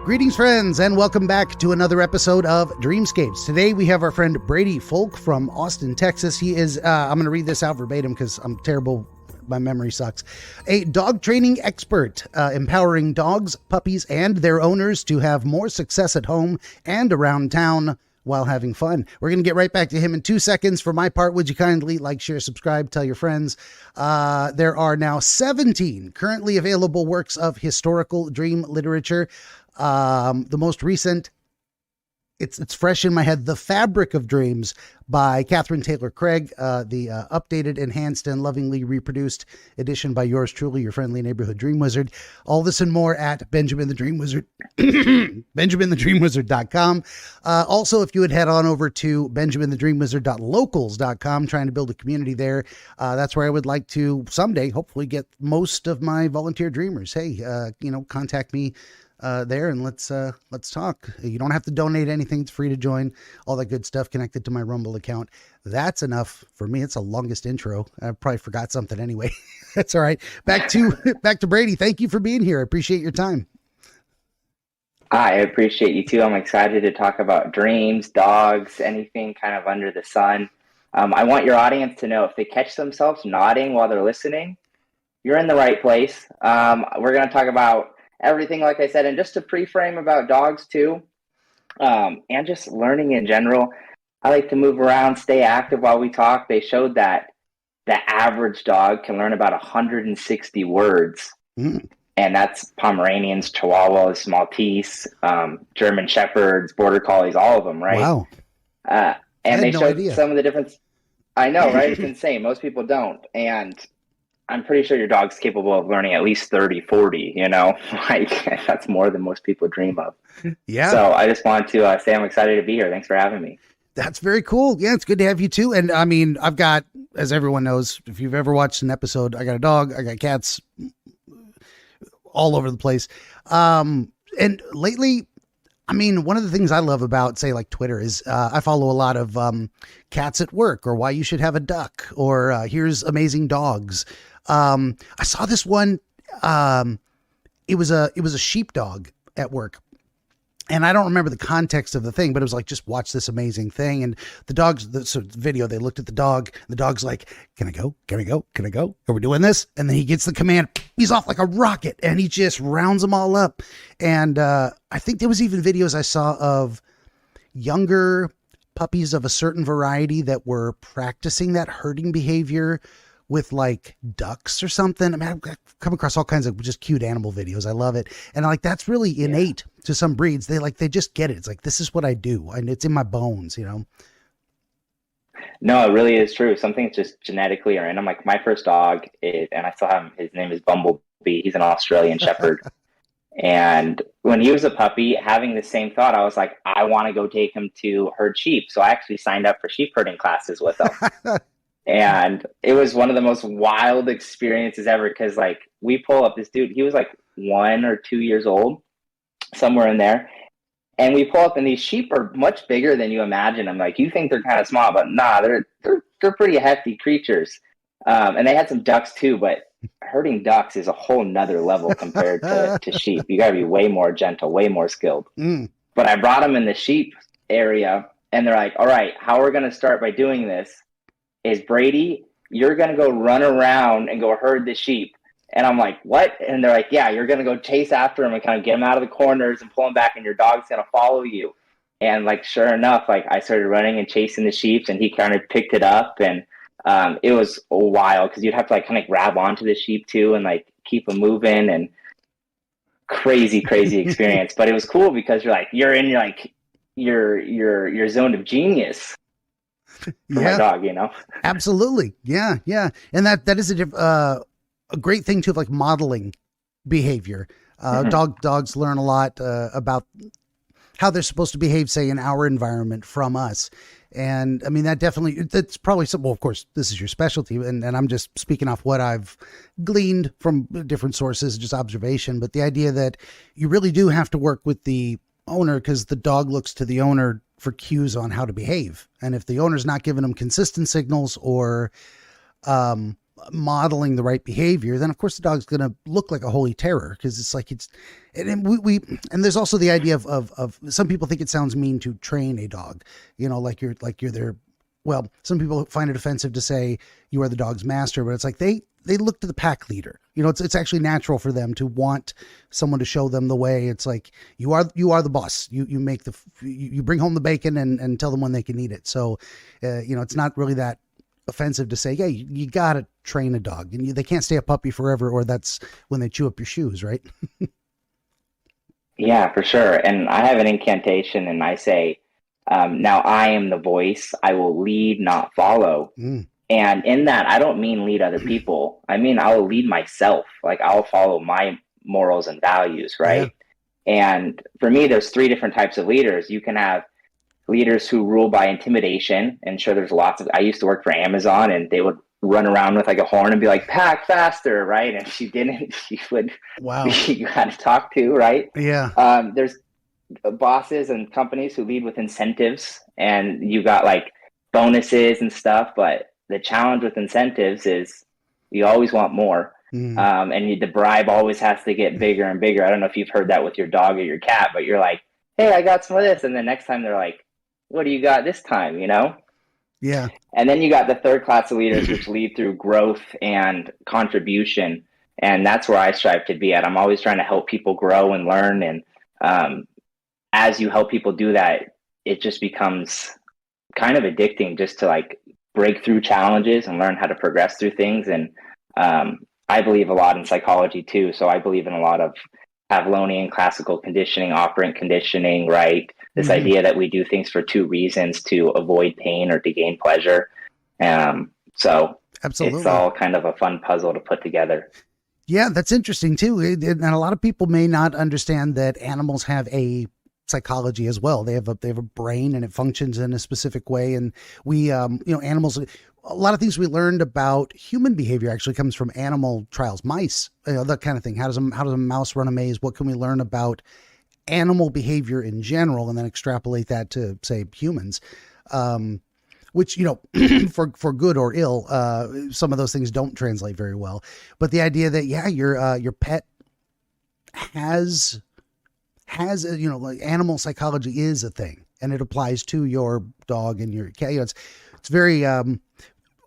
Greetings, friends, and welcome back to another episode of Dreamscapes. Today we have our friend Brady Foulk from Austin, Texas. He is, I'm going to read this out verbatim because I'm terrible. My memory sucks. A dog training expert, empowering dogs, puppies, and their owners to have more success at home and around town while having fun. We're going to get right back to him in 2 seconds. For my part, would you kindly like, share, subscribe, tell your friends? There are now 17 currently available works of historical dream literature. The most recent, it's fresh in my head, The Fabric of Dreams by Catherine Taylor Craig, the updated, enhanced, and lovingly reproduced edition by yours truly, your friendly neighborhood dream wizard. All this and more at Benjamin the Dream Wizard, BenjaminTheDreamWizard.com. Also, if you would head on over to BenjaminTheDreamWizard.locals.com, trying to build a community there, that's where I would like to someday, hopefully, get most of my volunteer dreamers. Hey, contact me there and let's talk. You don't have to donate anything. It's free to join. All that good stuff connected to my Rumble account. That's enough for me. It's the longest intro. I probably forgot something anyway. That's all right. Back to Brady. Thank you for being here. I appreciate your time. I appreciate you too. I'm excited to talk about dreams, dogs, anything kind of under the sun. I want your audience to know if they catch themselves nodding while they're listening, you're in the right place. We're going to talk about everything, like I said, and just to pre-frame about dogs too, and just learning in general. I like to move around, stay active while we talk. They showed that the average dog can learn about 160 words, and that's Pomeranians, Chihuahuas, Maltese, German Shepherds, Border Collies, all of them, right? Wow. And they showed some of the difference. I know, right? It's insane. Most people don't. And I'm pretty sure your dog's capable of learning at least 30, 40, like that's more than most people dream of. Yeah. So I just want to say I'm excited to be here. Thanks for having me. That's very cool. Yeah, it's good to have you too. And I mean, I've got, as everyone knows, if you've ever watched an episode, I got a dog, I got cats all over the place. And lately, I mean, one of the things I love about, say, like Twitter is I follow a lot of cats at work, or why you should have a duck, or here's amazing dogs. I saw this one. It was a sheepdog at work, and I don't remember the context of the thing, but it was like, just watch this amazing thing. And the video, they looked at the dog. The dog's like, "Can I go? Can I go? Can I go? Are we doing this?" And then he gets the command. He's off like a rocket, and he just rounds them all up. And I think there was even videos I saw of younger puppies of a certain variety that were practicing that herding behavior with like ducks or something. I mean, I've come across all kinds of just cute animal videos. I love it. And like, that's really innate to some breeds. They just get it. It's like, this is what I do. And it's in my bones, No, it really is true. Something's just genetically random. Like my first dog and I still have him, his name is Bumblebee. He's an Australian Shepherd. And when he was a puppy, having the same thought, I was like, I want to go take him to herd sheep. So I actually signed up for sheep herding classes with him. And it was one of the most wild experiences ever, because like we pull up this dude, he was like 1 or 2 years old, somewhere in there. And we pull up and these sheep are much bigger than you imagine. I'm like, you think they're kind of small, but nah, they're pretty hefty creatures. And they had some ducks too, but herding ducks is a whole nother level compared to sheep. You gotta be way more gentle, way more skilled. But I brought them in the sheep area, and they're like, all right, how we're going to start by doing this is, Brady, you're going to go run around and go herd the sheep. And I'm like, what? And they're like, yeah, you're going to go chase after them and kind of get them out of the corners and pull them back, and your dog's going to follow you. And like, sure enough, like I started running and chasing the sheep, and he kind of picked it up. And it was a while, because you'd have to like kind of grab onto the sheep too and like keep them moving, and crazy experience. But it was cool because you're in your zone of genius. For my dog, Absolutely. Yeah. And that is a great thing too, of like modeling behavior. Dogs learn a lot about how they're supposed to behave, say, in our environment from us. And I mean, that's probably something. Well, of course, this is your specialty, and I'm just speaking off what I've gleaned from different sources, just observation. But the idea that you really do have to work with the owner, because the dog looks to the owner for cues on how to behave. And if the owner's not giving them consistent signals, or modeling the right behavior, then of course the dog's going to look like a holy terror, because it's like and there's also the idea of some people think it sounds mean to train a dog, like you're their, well, some people find it offensive to say you are the dog's master, but it's like they look to the pack leader. It's actually natural for them to want someone to show them the way. It's like you are the boss. You make you bring home the bacon and tell them when they can eat it. So, it's not really that offensive to say, yeah, you got to train a dog, and they can't stay a puppy forever, or that's when they chew up your shoes, right? Yeah, for sure. And I have an incantation, and I say, now I am the voice. I will lead, not follow. And in that, I don't mean lead other people. I mean, I will lead myself. Like, I'll follow my morals and values, right? Yeah. And for me, there's 3 different types of leaders. You can have leaders who rule by intimidation. And sure, there's lots of, I used to work for Amazon, and they would run around with like a horn and be like, pack faster, right? And if she didn't, she would, wow, you had to talk to, right? Yeah. There's bosses and companies who lead with incentives, and you got like bonuses and stuff, but the challenge with incentives is you always want more. And the bribe always has to get bigger and bigger. I don't know if you've heard that with your dog or your cat, but you're like, hey, I got some of this. And the next time they're like, what do you got this time? Yeah. And then you got the third class of leaders, which lead through growth and contribution. And that's where I strive to be at. I'm always trying to help people grow and learn. And as you help people do that, it just becomes kind of addicting just to like break through challenges and learn how to progress through things. And I believe a lot in psychology too. So I believe in a lot of Pavlovian classical conditioning, operant conditioning, right? This idea that we do things for 2 reasons: to avoid pain or to gain pleasure. So absolutely, it's all kind of a fun puzzle to put together. Yeah, that's interesting too. And a lot of people may not understand that animals have a psychology as well. They have a brain, and it functions in a specific way. And we, animals, a lot of things we learned about human behavior actually comes from animal trials, mice, that kind of thing. How does a mouse run a maze? What can we learn about animal behavior in general, and then extrapolate that to, say, humans? Which, for good or ill, some of those things don't translate very well. But the idea that, yeah, your pet has like animal psychology is a thing, and it applies to your dog and your cat. It's very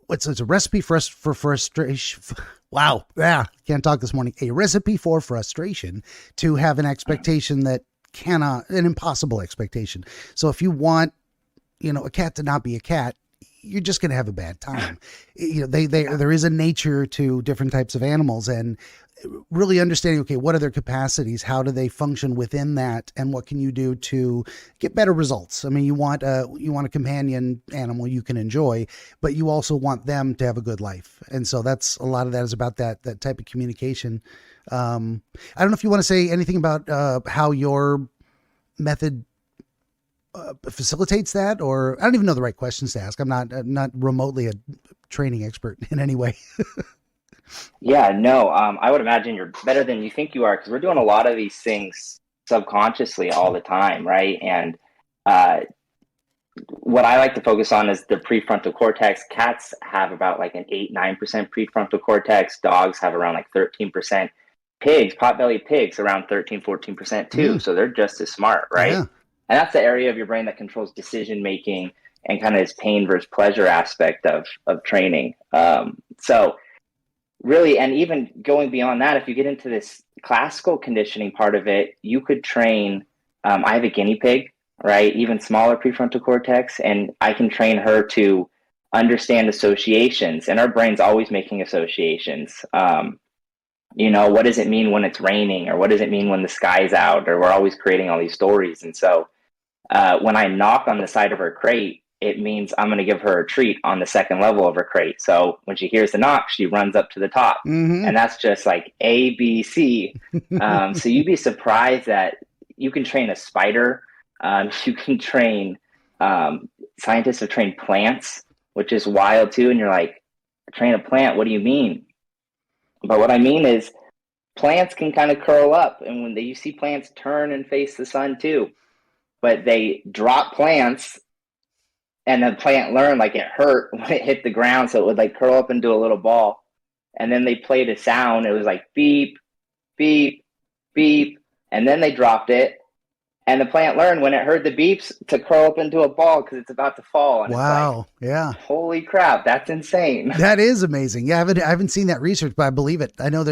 it's a recipe for frustration. Wow, yeah, can't talk this morning. A recipe for frustration to have an expectation that an impossible expectation. So if you want, a cat to not be a cat, you're just going to have a bad time. There is a nature to different types of animals, and really understanding, okay, what are their capacities? How do they function within that? And what can you do to get better results? I mean, you want a companion animal you can enjoy, but you also want them to have a good life. And so that's a lot of that is about that type of communication. I don't know if you want to say anything about how your method facilitates that, or I don't even know the right questions to ask. I'm not remotely a training expert in any way. Yeah, no, I would imagine you're better than you think you are, because we're doing a lot of these things subconsciously all the time, right? And what I like to focus on is the prefrontal cortex. Cats have about like an 8-9% prefrontal cortex. Dogs have around like 13%. Pigs, pot-bellied pigs, around 13-14% too. So they're just as smart, right? Yeah. And that's the area of your brain that controls decision making and kind of this pain versus pleasure aspect of training. So really, and even going beyond that, if you get into this classical conditioning part of it, you could train, I have a guinea pig, right? Even smaller prefrontal cortex, and I can train her to understand associations, and our brain's always making associations. What does it mean when it's raining, or what does it mean when the sky's out, or we're always creating all these stories. And so when I knock on the side of her crate, it means I'm going to give her a treat on the second level of her crate. So when she hears the knock, she runs up to the top. And that's just like A, B, C. So you'd be surprised that you can train a spider. You can train, scientists have trained plants, which is wild too. And you're like, train a plant, what do you mean? But what I mean is plants can kind of curl up. And when you see plants turn and face the sun too, but they drop plants, and the plant learned like it hurt when it hit the ground, so it would like curl up into a little ball. and then they played a sound. It was like beep, beep, beep, and then they dropped it. And the plant learned when it heard the beeps to curl up into a ball because it's about to fall. And it's like, Wow. Yeah. holy crap, that's insane. That is amazing. Yeah, I haven't seen that research, but I believe it. I know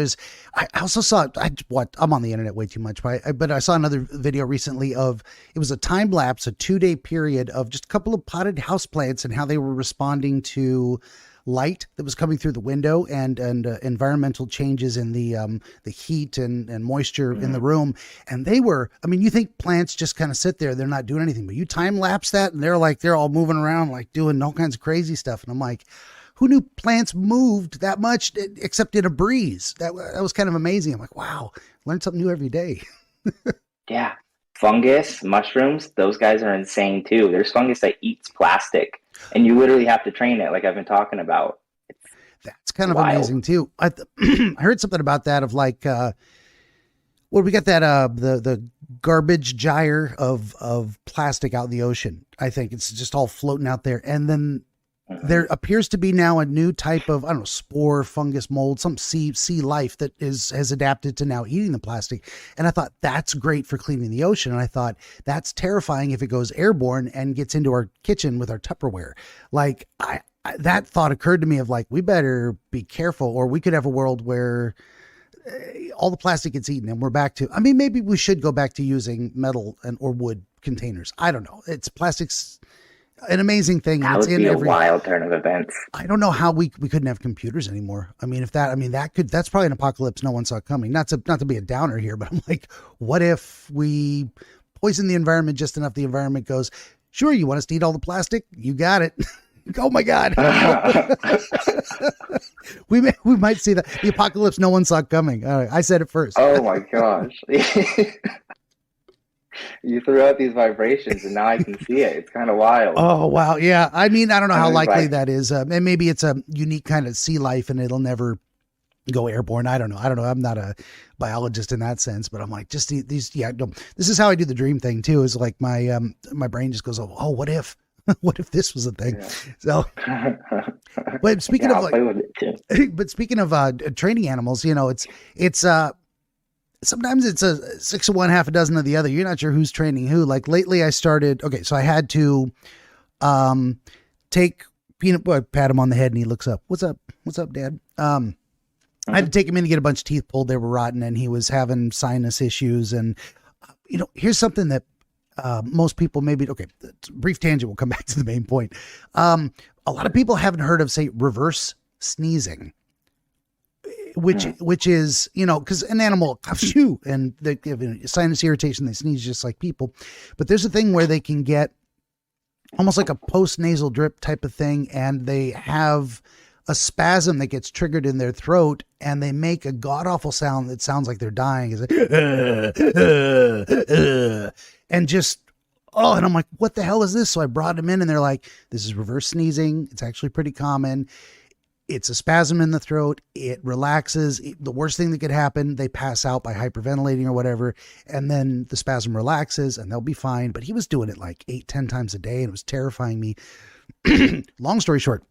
I also saw, I'm on the internet way too much, but I saw another video recently it was a time lapse, a 2-day period of just a couple of potted houseplants and how they were responding to light that was coming through the window and environmental changes in the heat and moisture in the room. And you think plants just kind of sit there, they're not doing anything, but you time lapse that and they're all moving around, like doing all kinds of crazy stuff. And I'm like, who knew plants moved that much except in a breeze? That was kind of amazing. I'm like, wow, learn something new every day. Yeah. Fungus, mushrooms, those guys are insane too. There's fungus that eats plastic, and you literally have to train it, like I've been talking about. That's kind of wild. Amazing too. I heard something about that of like, we got that the garbage gyre of plastic out in the ocean. I think it's just all floating out there, and then there appears to be now a new type of, I don't know, spore, fungus, mold, some sea life that has adapted to now eating the plastic. And I thought that's great for cleaning the ocean. And I thought that's terrifying if it goes airborne and gets into our kitchen with our Tupperware. Like that thought occurred to me of like, we better be careful, or we could have a world where all the plastic gets eaten and we're back to, maybe we should go back to using metal or wood containers. I don't know. It's plastics. An amazing thing. That would be a wild turn of events. I don't know how we couldn't have computers anymore. That's probably an apocalypse no one saw coming. Not to be a downer here, but I'm like, what if we poison the environment just enough the environment goes, sure, you want us to eat all the plastic? You got it. Oh my God. we might see the apocalypse no one saw coming. I said it first. Oh my gosh. You threw out these vibrations and now I can see it. It's kind of wild. Oh, wow. Yeah. I don't know how likely that is. And maybe it's a unique kind of sea life and it'll never go airborne. I don't know. I'm not a biologist in that sense, but I'm like, just these, yeah, no, this is how I do the dream thing too, is like my brain just goes, oh, what if this was a thing? Yeah. So, but speaking of training animals, it's sometimes it's a 6 of one, half a dozen of the other. You're not sure who's training who. Like lately I started, so I had to take Peanut Boy, pat him on the head and he looks up. What's up, Dad? I had to take him in to get a bunch of teeth pulled. They were rotten and he was having sinus issues. And, here's something that most people brief tangent, we'll come back to the main point. A lot of people haven't heard of, say, reverse sneezing. Which is, because an animal and they have sinus irritation, they sneeze just like people, but there's a thing where they can get almost like a post-nasal drip type of thing, and they have a spasm that gets triggered in their throat, and they make a god-awful sound that sounds like they're dying. It's like, and just, and I'm like, what the hell is this? So I brought him in and they're like, this is reverse sneezing. It's actually pretty common. It's a spasm in the throat. It relaxes. The worst thing that could happen, they pass out by hyperventilating or whatever. And then the spasm relaxes and they'll be fine. But he was doing it like 8-10 times a day and it was terrifying me. Long story short,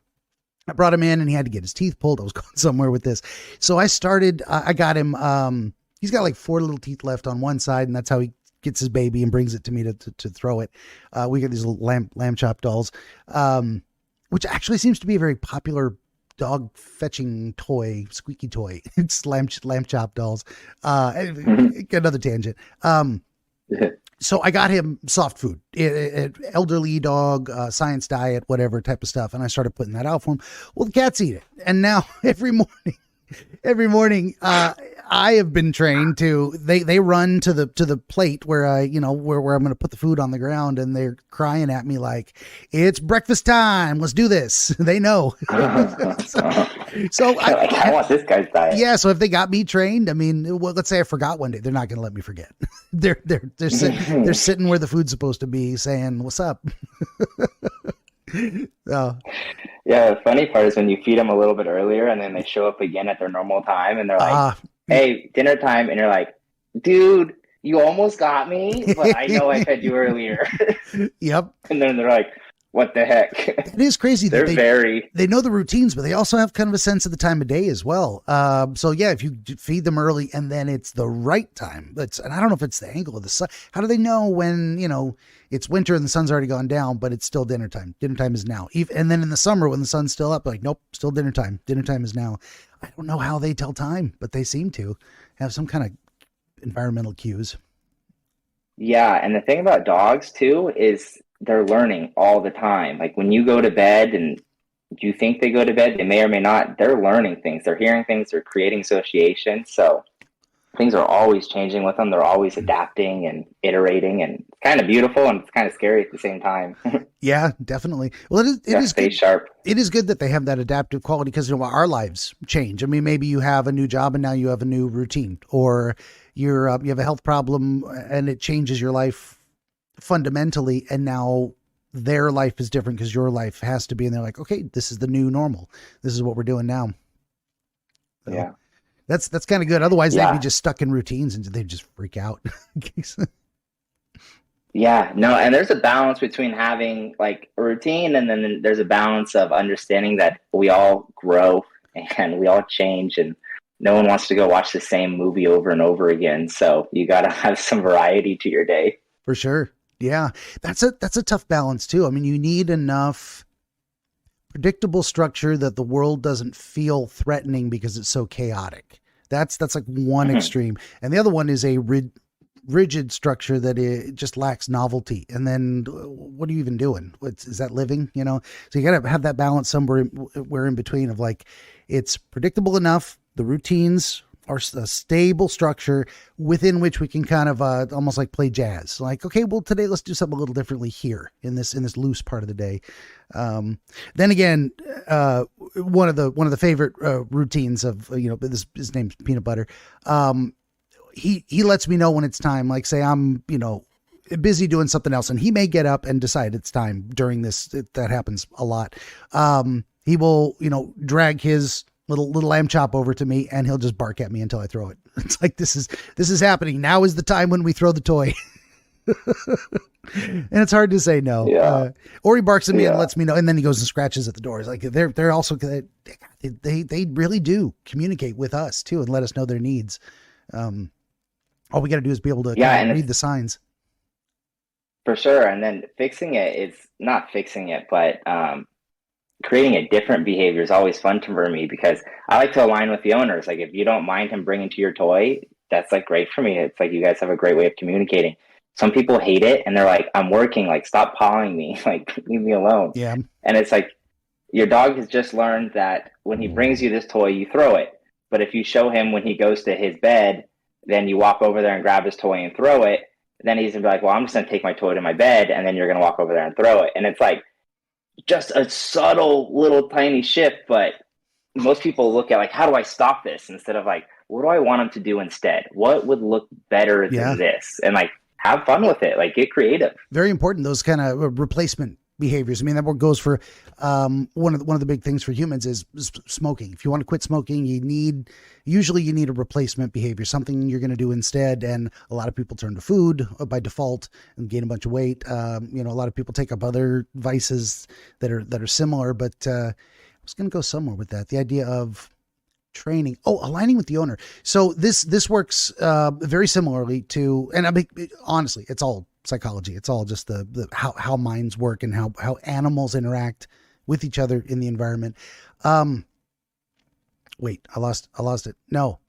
I brought him in and he had to get his teeth pulled. I was going somewhere with this. So I started, I got him, he's got like 4 little teeth left on one side, and that's how he gets his baby and brings it to me to throw it. We got these little lamb chop dolls, which actually seems to be a very popular dog fetching toy, squeaky toy. It's lamb chop dolls. Another tangent. So I got him soft food, elderly dog, science diet, whatever type of stuff. And I started putting that out for him. Well, the cats eat it. And now every morning, I have been trained to, they run to the plate where where I'm going to put the food on the ground, and they're crying at me like, it's breakfast time. Let's do this. They know. so I want this guy's diet. Yeah. So if they got me trained, let's say I forgot one day, they're not going to let me forget. they're sitting where the food's supposed to be saying, what's up? Oh. Yeah, the funny part is when you feed them a little bit earlier and then they show up again at their normal time and they're like, hey, dinner time. And you're like, dude, you almost got me, but I know I fed you earlier. Yep. And then they're like, what the heck? It is crazy that they know the routines, but they also have kind of a sense of the time of day as well. So yeah, if you feed them early and then it's the right time, and I don't know if it's the angle of the sun. How do they know when, it's winter and the sun's already gone down, but it's still dinner time? Dinner time is now. And then in the summer when the sun's still up, like, nope, still dinner time. Dinner time is now. I don't know how they tell time, but they seem to have some kind of environmental cues. Yeah, and the thing about dogs too is they're learning all the time. Like when you go to bed and you think they go to bed, they may or may not. They're learning things. They're hearing things. They're creating association. So things are always changing with them. They're always adapting and iterating, and it's kind of beautiful and it's kind of scary at the same time. Yeah, definitely. Well, it is stay good. Sharp. It is good that they have that adaptive quality because our lives change. I mean, maybe you have a new job and now you have a new routine, or you have a health problem and it changes your life fundamentally, and now their life is different because your life has to be. And they're like, okay, this is the new normal. This is what we're doing now. So yeah. That's kind of good. Otherwise, they'd be just stuck in routines and they'd just freak out. Yeah, no, and there's a balance between having like a routine, and then there's a balance of understanding that we all grow and we all change, and no one wants to go watch the same movie over and over again. So you got to have some variety to your day. For sure. Yeah, that's a tough balance too. I mean, you need enough predictable structure that the world doesn't feel threatening because it's so chaotic. That's like one extreme. And the other one is a rigid structure that it just lacks novelty. And then what are you even doing? Is that living? So you got to have that balance somewhere in between of like, it's predictable enough. The routines are a stable structure within which we can kind of almost like play jazz. Like, okay, well today let's do something a little differently here in this loose part of the day. Then again, one of the favorite routines of his name's Peanut Butter. He lets me know when it's time. Like say I'm busy doing something else, and he may get up and decide it's time during this. That happens a lot. He will drag his little lamb chop over to me, and he'll just bark at me until I throw it. It's like, this is happening. Now is the time when we throw the toy. And it's hard to say no. Yeah. Or he barks at me and lets me know, and then he goes and scratches at the door. It's like they're also, they really do communicate with us too and let us know their needs. All we got to do is be able to read the signs. For sure. And then fixing it is not fixing it, but creating a different behavior is always fun for me, because I like to align with the owners. Like if you don't mind him bringing to your toy, that's like great for me. It's like you guys have a great way of communicating. Some people hate it and they're like, I'm working, like stop pawing me, like leave me alone. Yeah. And it's like, your dog has just learned that when he brings you this toy, you throw it. But if you show him when he goes to his bed, then you walk over there and grab his toy and throw it, then he's gonna be like, well, I'm just gonna take my toy to my bed, and then you're gonna walk over there and throw it. And it's like just a subtle little tiny shift, but most people look at like, how do I stop this? Instead of like, what do I want him to do instead? What would look better than this? And like, have fun with it. Like, get creative. Very important, those kind of replacement behaviors. I mean, that goes for one of the big things for humans is smoking. If you want to quit smoking, you need a replacement behavior, something you're going to do instead. And a lot of people turn to food by default and gain a bunch of weight. A lot of people take up other vices that are similar. But I was going to go somewhere with that. The idea of training. Oh, aligning with the owner. So this works very similarly to, and I mean, honestly, it's all psychology. It's all just the how minds work and how animals interact with each other in the environment. Wait, I lost it. No.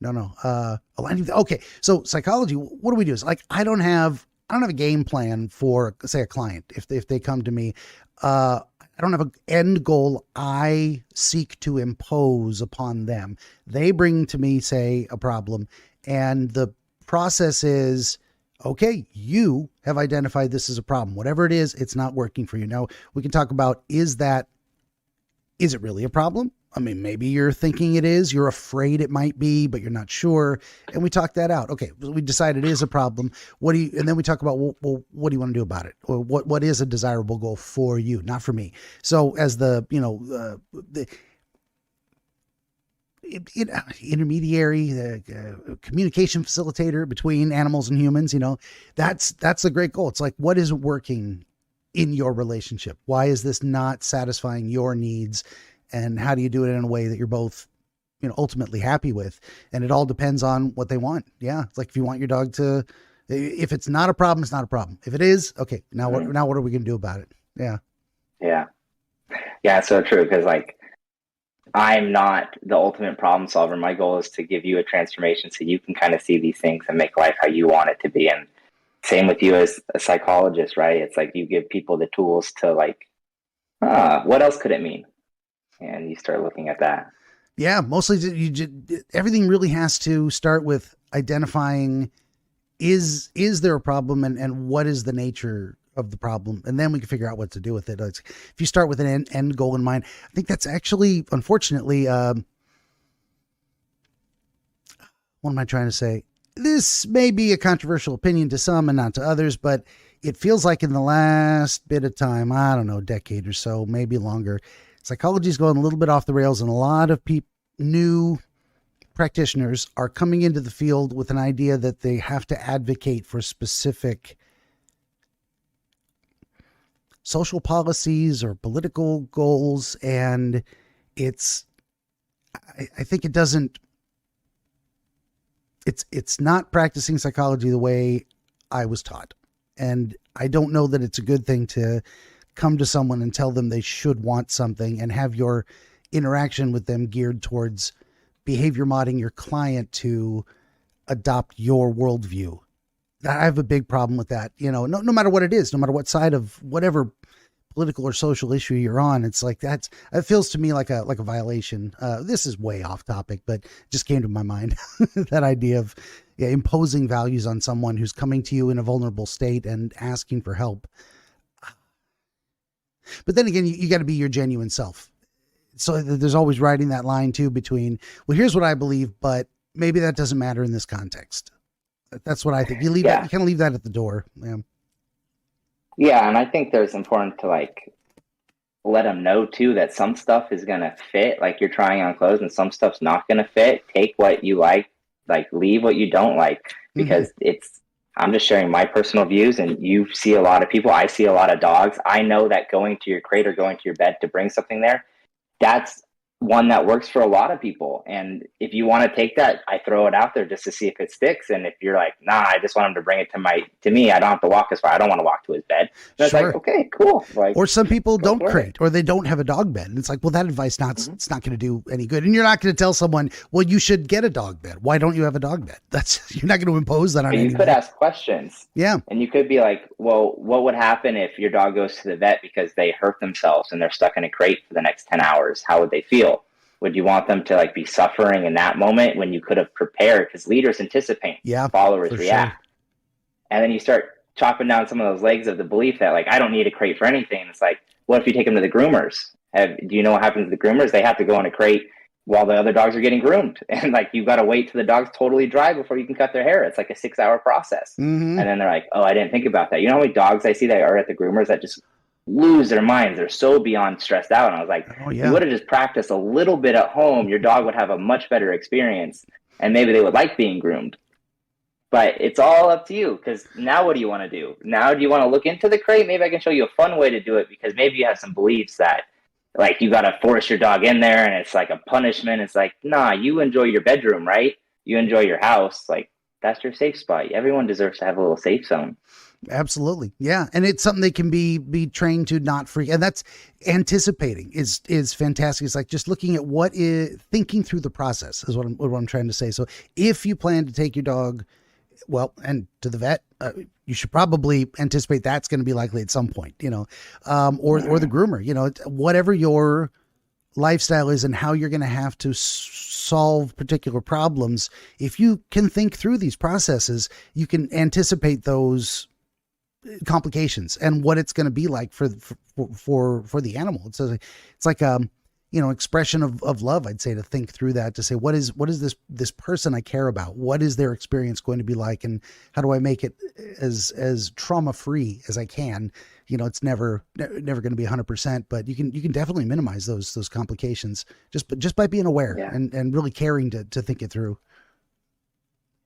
Aligning. Okay. So psychology, what do we do? Is like, I don't have a game plan for, say, a client. If they come to me, I don't have an end goal I seek to impose upon them. They bring to me, say, a problem, and the process is, okay, you have identified this as a problem. Whatever it is, it's not working for you. Now, we can talk about, is it really a problem? I mean, maybe you're thinking it is, you're afraid it might be, but you're not sure. And we talk that out. Okay, we decide it is a problem. And then we talk about, well, what do you want to do about it? Or what is a desirable goal for you, not for me? So as the intermediary, the communication facilitator between animals and humans, that's a great goal. It's like, what isn't working in your relationship? Why is this not satisfying your needs? And how do you do it in a way that you're both, ultimately happy with? And it all depends on what they want. Yeah. It's like, if you want your dog to, if it's not a problem, it's not a problem. If it is, okay, now what are we going to do about it? Yeah. Yeah. Yeah. It's so true. Cause like, I'm not the ultimate problem solver. My goal is to give you a transformation so you can kind of see these things and make life how you want it to be. And same with you as a psychologist, right? It's like you give people the tools to like, what else could it mean? And you start looking at that. Yeah, mostly everything really has to start with identifying, is there a problem, and what is the nature of the problem, and then we can figure out what to do with it. If you start with an end goal in mind, I think that's actually, unfortunately, what am I trying to say? This may be a controversial opinion to some and not to others, but it feels like in the last bit of time, I don't know, decade or so, maybe longer, psychology is going a little bit off the rails, and a lot of new practitioners are coming into the field with an idea that they have to advocate for specific social policies or political goals. And I think it doesn't, it's not practicing psychology the way I was taught. And I don't know that it's a good thing to come to someone and tell them they should want something and have your interaction with them geared towards behavior modding your client to adopt your worldview. I have a big problem with that. No matter what it is, no matter what side of whatever political or social issue you're on, it's like it feels to me like a violation. This is way off topic, but it just came to my mind. That idea of imposing values on someone who's coming to you in a vulnerable state and asking for help. But then again, you got to be your genuine self. So there's always riding that line too between, well, here's what I believe, but maybe that doesn't matter in this context. That's what I think. You kind of leave that at the door. Yeah. Yeah. And I think there's important to like, let them know too, that some stuff is going to fit. Like you're trying on clothes and some stuff's not going to fit. Take what you like leave what you don't like, because I'm just sharing my personal views, and you see a lot of people. I see a lot of dogs. I know that going to your crate or going to your bed to bring something there, that's one that works for a lot of people. And if you want to take that, I throw it out there just to see if it sticks. And if you're like, nah, I just want him to bring it to me, I don't have to walk as far. I don't want to walk to his bed. So it's like, okay, cool. Like, or some people don't crate, or they don't have a dog bed. And it's like, well, that advice it's not going to do any good. And you're not going to tell someone, well, you should get a dog bed. Why don't you have a dog bed? You're not going to impose that on anyone. You could ask questions. Yeah. And you could be like, well, what would happen if your dog goes to the vet because they hurt themselves and they're stuck in a crate for the next 10 hours? How would they feel? Would you want them to like be suffering in that moment when you could have prepared? Because leaders anticipate, followers react. Sure. And then you start chopping down some of those legs of the belief that like, I don't need a crate for anything. It's like, what if you take them to the groomers? Do you know what happens to the groomers? They have to go in a crate while the other dogs are getting groomed. And like, you've got to wait till the dog's totally dry before you can cut their hair. It's like a 6-hour process. And then they're like, oh, I didn't think about that. You know how many dogs I see that are at the groomers that just lose their minds? They're so beyond stressed out. And I was like, you would have just practiced a little bit at home, your dog would have a much better experience, and maybe they would like being groomed. But it's all up to you, because now what do you want to do? Now do you want to look into the crate? Maybe I can show you a fun way to do it, because maybe you have some beliefs that like you got to force your dog in there and it's like a punishment. It's like, nah, you enjoy your bedroom, right? You enjoy your house. Like, that's your safe spot. Everyone deserves to have a little safe zone. Absolutely. Yeah. And it's something they can be trained to not freak. And that's anticipating is fantastic. It's like just looking at thinking through the process is what I'm trying to say. So if you plan to take your dog, and to the vet, you should probably anticipate that's going to be likely at some point, or the groomer, whatever your lifestyle is and how you're going to have to solve particular problems. If you can think through these processes, you can anticipate those complications and what it's going to be like for the animal. It's like expression of love, I'd say, to think through that, to say, what is this person I care about? What is their experience going to be like? And how do I make it as trauma free as I can? It's never going to be 100%, but you can definitely minimize those complications just by being aware and really caring to think it through.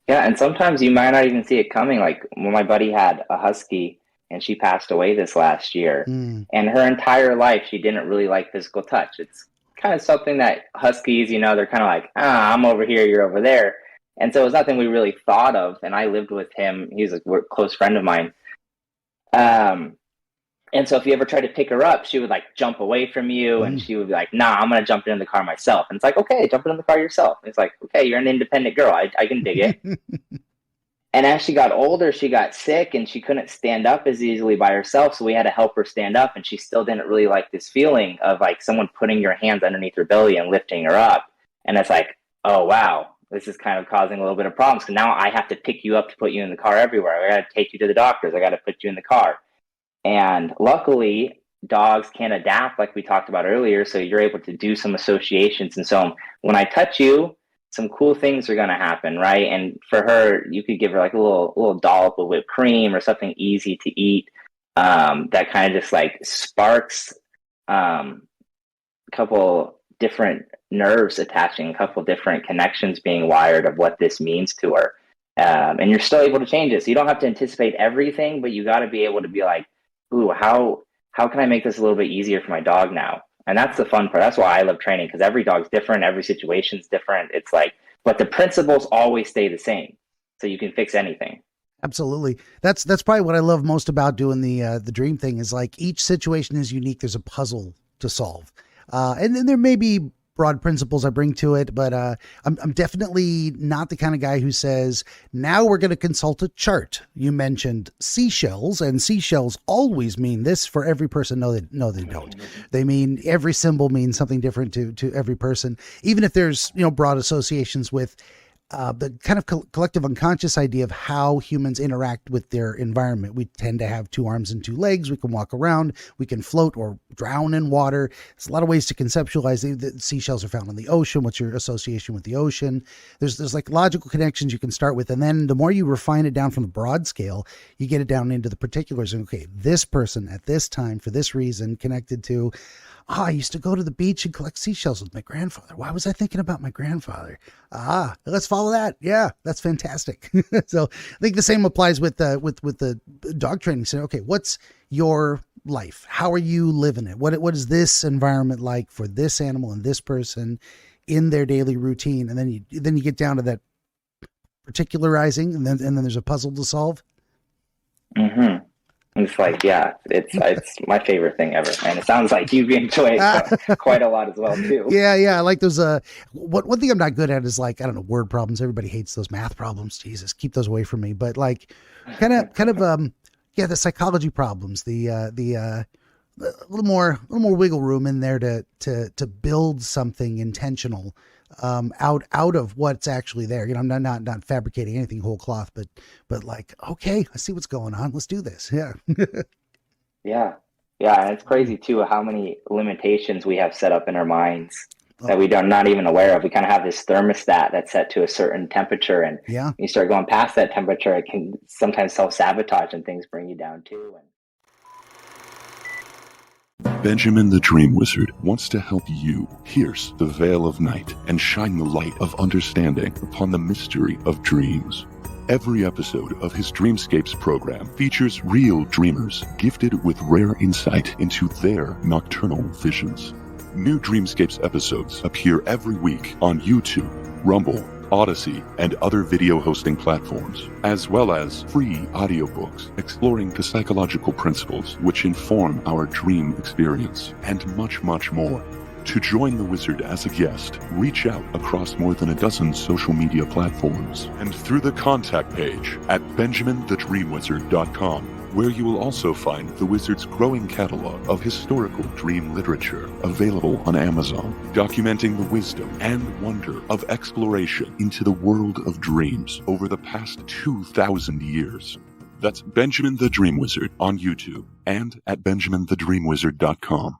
Yeah. And sometimes you might not even see it coming. Like when my buddy had a husky and she passed away this last year. Mm. And her entire life, she didn't really like physical touch. It's kind of something that huskies, they're kind of like, I'm over here, you're over there. And so it was nothing we really thought of. And I lived with him. He's a close friend of mine. And so if you ever tried to pick her up, she would like jump away from you, and she would be like, nah, I'm going to jump in the car myself. And it's like, okay, jump in the car yourself. And it's like, okay, you're an independent girl. I can dig it. And as she got older, she got sick and she couldn't stand up as easily by herself. So we had to help her stand up. And she still didn't really like this feeling of like someone putting your hands underneath her belly and lifting her up. And it's like, oh, wow, this is kind of causing a little bit of problems. So now I have to pick you up to put you in the car everywhere. I got to take you to the doctors. I got to put you in the car. And luckily, dogs can adapt like we talked about earlier. So you're able to do some associations. And so when I touch you, some cool things are going to happen, right? And for her, you could give her like a little dollop of whipped cream or something easy to eat that kind of just like sparks a couple different nerves attaching, a couple different connections being wired of what this means to her. And you're still able to change it. So you don't have to anticipate everything, but you got to be able to be like, ooh, how can I make this a little bit easier for my dog now? And that's the fun part. That's why I love training, because every dog's different. Every situation's different. It's like, but the principles always stay the same. So you can fix anything. Absolutely. That's probably what I love most about doing the dream thing is like each situation is unique. There's a puzzle to solve. And then there may be broad principles I bring to it, but I'm definitely not the kind of guy who says, now we're going to consult a chart. You mentioned seashells, and seashells always mean this for every person. No, they don't. They mean every symbol means something different to every person, even if there's, broad associations with the kind of collective unconscious idea of how humans interact with their environment. We tend to have 2 arms and 2 legs. We can walk around, we can float or drown in water. There's a lot of ways to conceptualize the seashells are found in the ocean. What's your association with the ocean? There's like logical connections you can start with. And then the more you refine it down from the broad scale, you get it down into the particulars. And okay, this person at this time for this reason connected to, I used to go to the beach and collect seashells with my grandfather. Why was I thinking about my grandfather? Let's follow that. Yeah, that's fantastic. So I think the same applies with the dog training. So, okay, what's your life? How are you living it? What is this environment like for this animal and this person in their daily routine? And then you get down to that particularizing, and then there's a puzzle to solve. Mm-hmm. It's like, yeah, it's my favorite thing ever. And it sounds like you enjoy it quite a lot as well, too. Yeah. I like those. One thing I'm not good at is like, I don't know, word problems. Everybody hates those math problems. Jesus, keep those away from me. But like kind of, the psychology problems, the little more wiggle room in there to build something intentional out of what's actually there. I'm not fabricating anything whole cloth, but like, okay, I see what's going on. Let's do this. Yeah. Yeah. And it's crazy too, how many limitations we have set up in our minds that we are not even aware of. We kind of have this thermostat that's set to a certain temperature, and you start going past that temperature, it can sometimes self-sabotage and things bring you down too. Benjamin the Dream Wizard wants to help you pierce the veil of night and shine the light of understanding upon the mystery of dreams. Every episode of his Dreamscapes program features real dreamers gifted with rare insight into their nocturnal visions. New Dreamscapes episodes appear every week on YouTube, Rumble, Odyssey, and other video hosting platforms, as well as free audiobooks exploring the psychological principles which inform our dream experience, and much, much more. To join the wizard as a guest, reach out across more than a dozen social media platforms and through the contact page at benjaminthedreamwizard.com, where you will also find the wizard's growing catalog of historical dream literature available on Amazon, documenting the wisdom and wonder of exploration into the world of dreams over the past 2,000 years. That's Benjamin the Dream Wizard on YouTube and at benjaminthedreamwizard.com.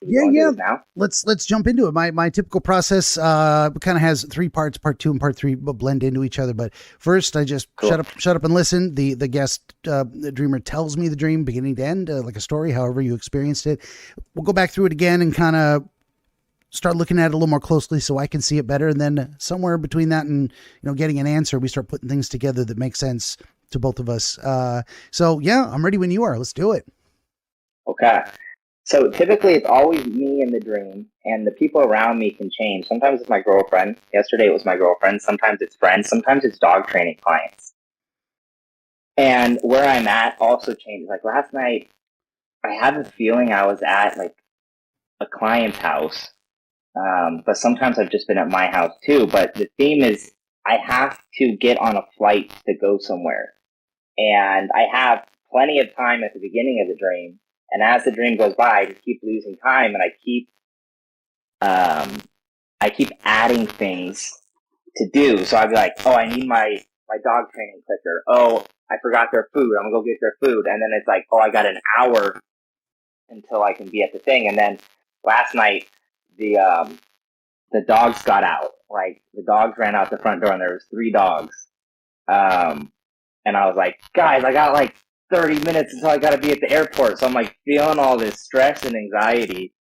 Yeah. Let's jump into it. My typical process kind of has 3 parts. Part 2 and part 3 blend into each other. But first, I just shut up and listen. The guest the dreamer tells me the dream beginning to end, like a story, however you experienced it. We'll go back through it again and kind of start looking at it a little more closely so I can see it better. And then somewhere between that and, getting an answer, we start putting things together that make sense to both of us. So yeah, I'm ready when you are. Let's do it. Okay. So typically it's always me in the dream, and the people around me can change. Sometimes it's my girlfriend. Yesterday it was my girlfriend. Sometimes it's friends. Sometimes it's dog training clients. And where I'm at also changes. Like last night, I had the feeling I was at like a client's house. But sometimes I've just been at my house too. But the theme is I have to get on a flight to go somewhere. And I have plenty of time at the beginning of the dream. And as the dream goes by, I just keep losing time, and I keep adding things to do. So I'd be like, oh, I need my dog training clicker. Oh, I forgot their food. I'm gonna go get their food. And then it's like, oh, I got an hour until I can be at the thing. And then last night, the dogs got out. Like the dogs ran out the front door, and there was 3 dogs. And I was like, guys, I got like 30 minutes until I got to be at the airport. So I'm like feeling all this stress and anxiety.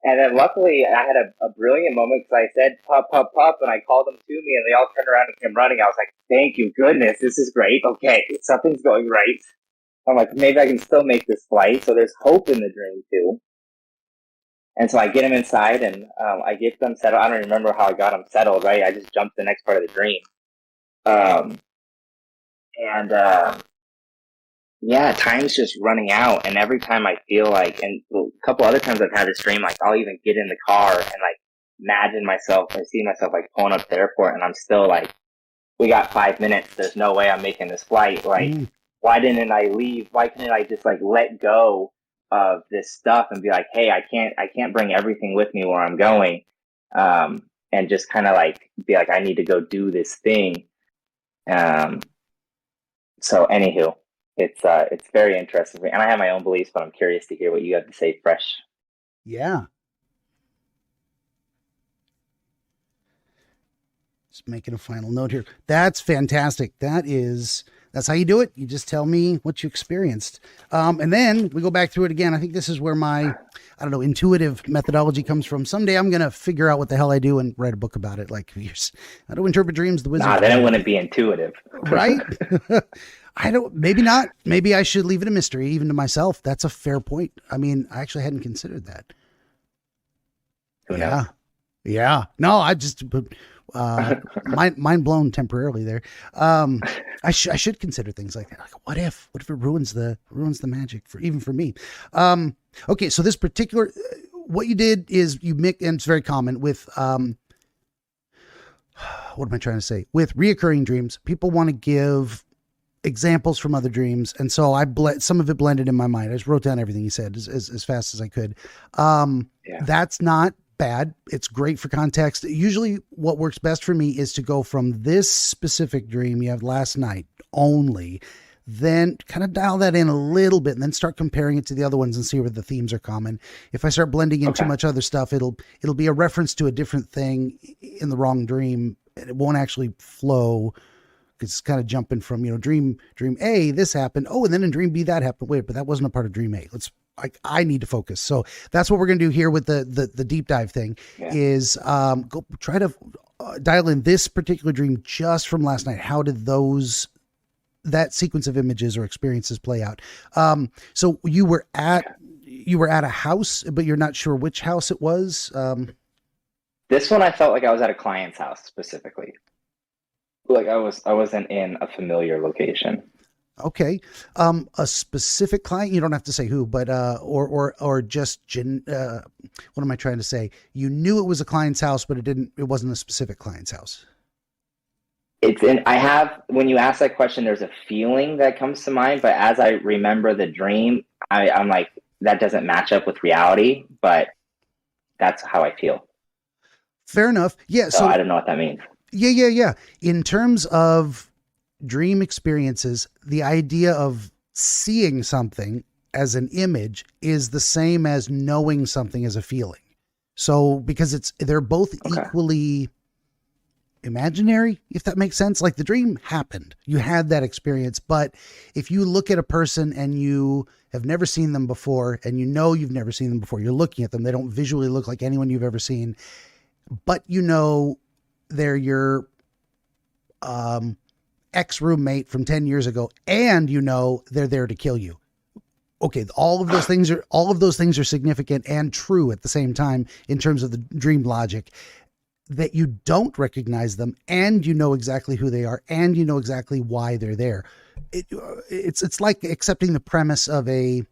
And then luckily I had a brilliant moment because I said, pup, pup, pup. And I called them to me, and they all turned around and came running. I was like, thank you, goodness. This is great. Okay. Something's going right. I'm like, maybe I can still make this flight. So there's hope in the dream too. And so I get them inside, and I get them settled. I don't remember how I got them settled, right? I just jumped the next part of the dream. Yeah, time's just running out, and every time I feel like, and a couple other times I've had this dream, like I'll even get in the car and like imagine myself, I see myself like pulling up to the airport, and I'm still like, we got 5 minutes, there's no way I'm making this flight. Like, why didn't I leave? Why couldn't I just like let go of this stuff and be like, hey, I can't bring everything with me where I'm going, and just kind of like be like, I need to go do this thing. So anywho, it's very interesting for me, and I have my own beliefs, but I'm curious to hear what you have to say fresh. Yeah. Just making a final note here. That's fantastic. That's how you do it. You just tell me what you experienced. And then we go back through it again. I think this is where my, intuitive methodology comes from. Someday I'm going to figure out what the hell I do and write a book about it. Like, how to interpret dreams, the wizard. Nah, then it wouldn't be intuitive. Right? Maybe not. Maybe I should leave it a mystery, even to myself. That's a fair point. I mean, I actually hadn't considered that. Yeah. No, I just, mind blown temporarily there. I should consider things like that. Like, what if it ruins the magic for me? Okay. So this particular, what you did is you mix, and it's very common with, what am I trying to say? With reoccurring dreams, people want to give examples from other dreams. And so some of it blended in my mind. I just wrote down everything he said as fast as I could. That's not bad. It's great for context. Usually what works best for me is to go from this specific dream you had last night only, then kind of dial that in a little bit and then start comparing it to the other ones and see where the themes are common. If I start blending in too much other stuff, it'll be a reference to a different thing in the wrong dream. And it won't actually flow. It's kind of jumping from, dream A, this happened. Oh, and then in dream B, that happened. Wait, but that wasn't a part of dream A. I need to focus. So that's what we're going to do here with the deep dive thing is go try to dial in this particular dream just from last night. How did that sequence of images or experiences play out? So you were at a house, but you're not sure which house it was. This one, I felt like I was at a client's house specifically. Like I wasn't in a familiar location. Okay. A specific client, you don't have to say who, but, or just, what am I trying to say? You knew it was a client's house, but it wasn't a specific client's house. When you ask that question, there's a feeling that comes to mind, but as I remember the dream, I'm like, that doesn't match up with reality, but that's how I feel. Fair enough. Yeah. So I don't know what that means. Yeah. In terms of dream experiences, the idea of seeing something as an image is the same as knowing something as a feeling. So because they're both equally imaginary, if that makes sense. Like the dream happened, you had that experience, but if you look at a person and you have never seen them before, and you know you've never seen them before, you're looking at them, they don't visually look like anyone you've ever seen, but you know they're your ex-roommate from 10 years ago, and you know they're there to kill you. Okay, all of those things are significant and true at the same time in terms of the dream logic. That you don't recognize them, and you know exactly who they are, and you know exactly why they're there. It's like accepting the premise of a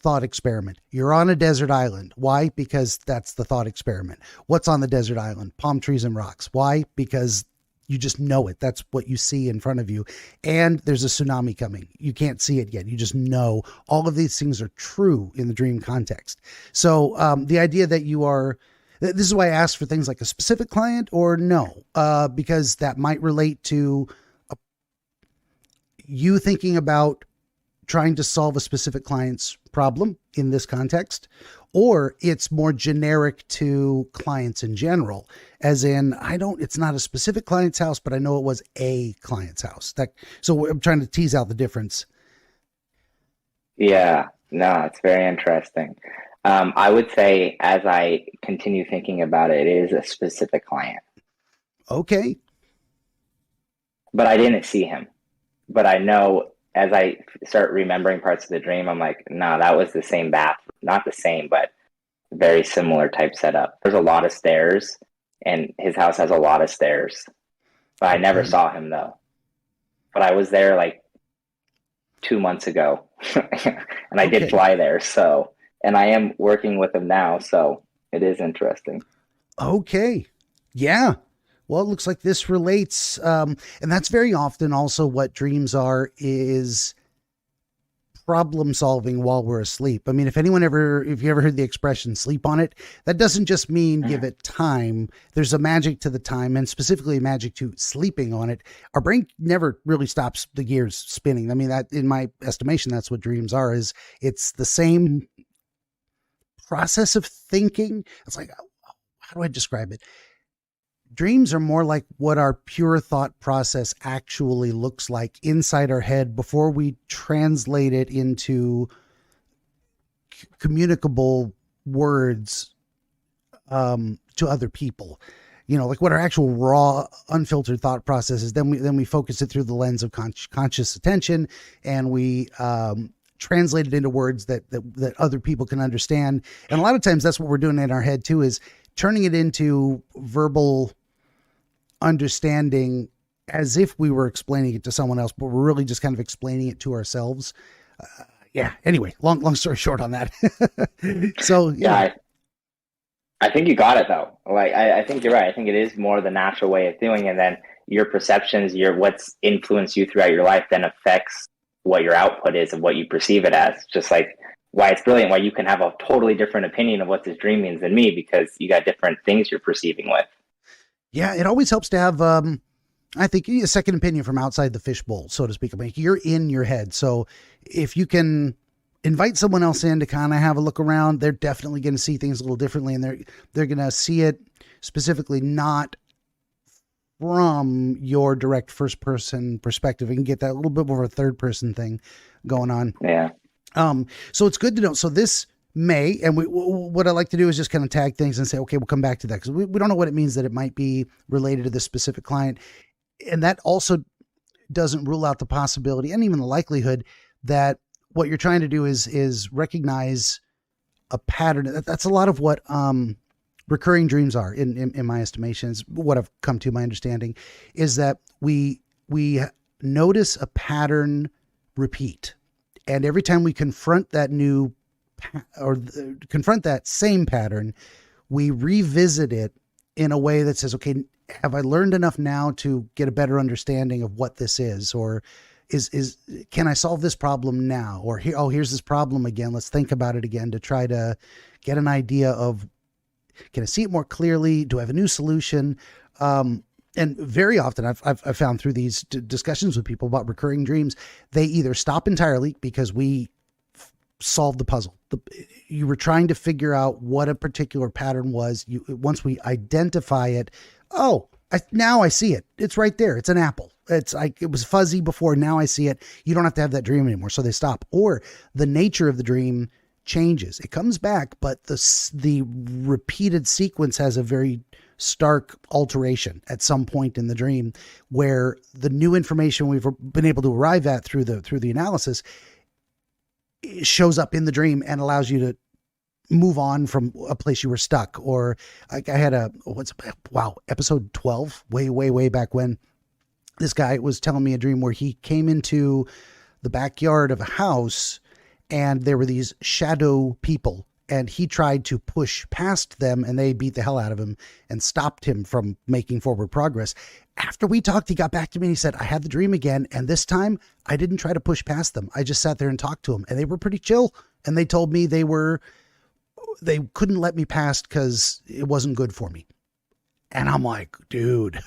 thought experiment. You're on a desert island. Why? Because that's the thought experiment. What's on the desert island? Palm trees and rocks. Why? Because you just know it. That's what you see in front of you. And there's a tsunami coming. You can't see it yet. You just know. All of these things are true in the dream context. So the idea that you are, this is why I asked for things like a specific client or no, because that might relate to you thinking about trying to solve a specific client's problem in this context, or it's more generic to clients in general, as in, it's not a specific client's house, but I know it was a client's house. So I'm trying to tease out the difference. Yeah, no, it's very interesting. I would say as I continue thinking about it, it is a specific client. Okay. But I didn't see him. But I know as I start remembering parts of the dream, I'm like, no, that was the same bath. Not the same, but very similar type setup. There's a lot of stairs, and his house has a lot of stairs. But I never saw him, though. But I was there like 2 months ago, and I did fly there. So, and I am working with him now, so it is interesting. Okay. Yeah. Well, it looks like this relates. And that's very often also what dreams are, is problem solving while we're asleep. I mean, if you ever heard the expression sleep on it, that doesn't just mean give it time. There's a magic to the time, and specifically a magic to sleeping on it. Our brain never really stops the gears spinning. I mean, that, in my estimation, that's what dreams are, is it's the same process of thinking. It's like, how do I describe it? Dreams are more like what our pure thought process actually looks like inside our head before we translate it into communicable words to other people. You know, like what our actual raw, unfiltered thought process is. Then we focus it through the lens of conscious attention, and we translate it into words that other people can understand. And a lot of times that's what we're doing in our head too, is turning it into verbal understanding as if we were explaining it to someone else, but we're really just kind of explaining it to ourselves. Yeah. Anyway, long story short on that. So yeah. I think you got it though. Like, I think you're right. I think it is more the natural way of doing it. And then your perceptions, what's influenced you throughout your life then affects what your output is and what you perceive it as. Just like why it's brilliant, why you can have a totally different opinion of what this dream means than me, because you got different things you're perceiving with. Yeah, it always helps to have, I think, a second opinion from outside the fishbowl, so to speak. I mean, you're in your head. So if you can invite someone else in to kind of have a look around, they're definitely going to see things a little differently, and they're going to see it specifically not from your direct first person perspective. You can get that a little bit more of a third person thing going on. Yeah. So it's good to know. So this may, and what I like to do is just kind of tag things and say, okay, we'll come back to that, because we don't know what it means that it might be related to this specific client. And that also doesn't rule out the possibility and even the likelihood that what you're trying to do is recognize a pattern. That's a lot of what recurring dreams are, in my estimations. What I've come to my understanding is that we notice a pattern repeat. And every time we confront that confront that same pattern, we revisit it in a way that says, okay, have I learned enough now to get a better understanding of what this is? Or can I solve this problem now? Or here's this problem again. Let's think about it again to try to get an idea of, can I see it more clearly? Do I have a new solution? And very often I've found through these discussions with people about recurring dreams, they either stop entirely because we solve the puzzle. You were trying to figure out what a particular pattern was. Once we identify it, oh, Now I see it. It's right there. It's an apple. It was fuzzy before. Now I see it. You don't have to have that dream anymore. So they stop. Or the nature of the dream changes. It comes back, but the repeated sequence has a very stark alteration at some point in the dream, where the new information we've been able to arrive at through the analysis shows up in the dream and allows you to move on from a place you were stuck. Or I had episode 12, way back when, this guy was telling me a dream where he came into the backyard of a house and there were these shadow people, and he tried to push past them and they beat the hell out of him and stopped him from making forward progress. After we talked, he got back to me and he said, I had the dream again, and this time I didn't try to push past them. I just sat there and talked to them, and they were pretty chill. And they told me they couldn't let me past because it wasn't good for me. And I'm like, dude,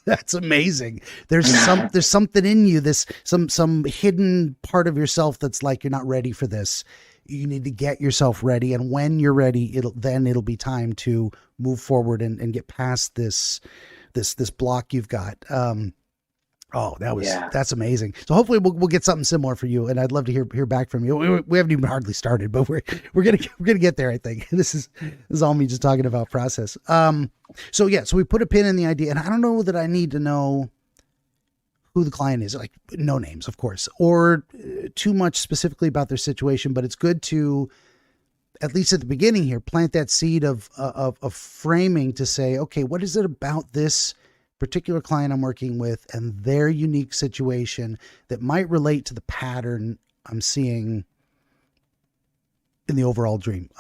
that's amazing. There's something in you, some hidden part of yourself that's like, you're not ready for this. You need to get yourself ready. And when you're ready, it'll be time to move forward and get past this block you've got. That's amazing. So hopefully we'll get something similar for you. And I'd love to hear back from you. We haven't even hardly started, but we're going to get there. I think this is all me just talking about process. So we put a pin in the idea, and I don't know that I need to know who the client is, like no names, of course, or too much specifically about their situation, but it's good to, at least at the beginning here, plant that seed of framing to say, okay, what is it about this particular client I'm working with and their unique situation that might relate to the pattern I'm seeing in the overall dream?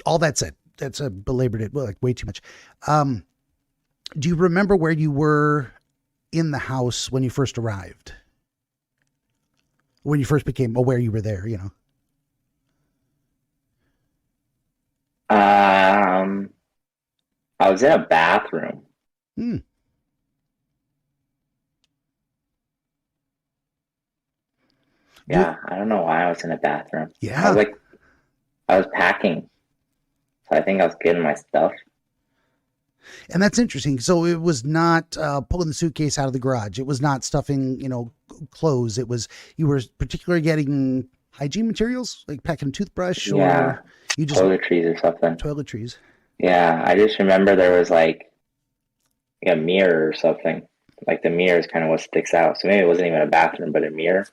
All that said, that's a belabored it like way too much. Do you remember where you were in the house when you first arrived? When you first became aware you were there, you know? I was in a bathroom. Yeah, I don't know why I was in a bathroom. Yeah. I was packing. So I think I was getting my stuff. And that's interesting. So it was not pulling the suitcase out of the garage. It was not stuffing, clothes. It was, you were particularly getting hygiene materials, like packing a toothbrush, or you just toiletries or something. Toiletries. Yeah, I just remember there was like a mirror or something. Like the mirror is kind of what sticks out. So maybe it wasn't even a bathroom, but a mirror.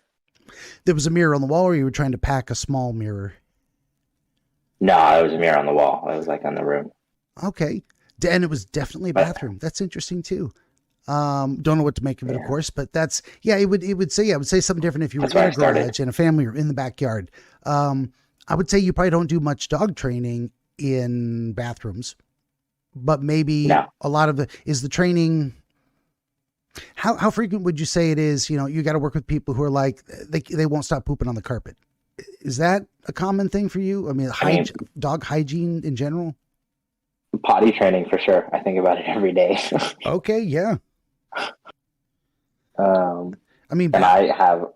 There was a mirror on the wall, or you were trying to pack a small mirror? No, it was a mirror on the wall. It was like on the room. Okay. And it was definitely a bathroom. That's interesting too. Don't know what to make of it, of course, but that's, I would say something different if you were in a garage and a family or in the backyard. I would say you probably don't do much dog training in bathrooms, but maybe a lot of is the training. How frequent would you say it is? You got to work with people who are like, they won't stop pooping on the carpet. Is that a common thing for you? I mean, dog hygiene in general? Potty training for sure. I think about it every day. Okay. Yeah. And I have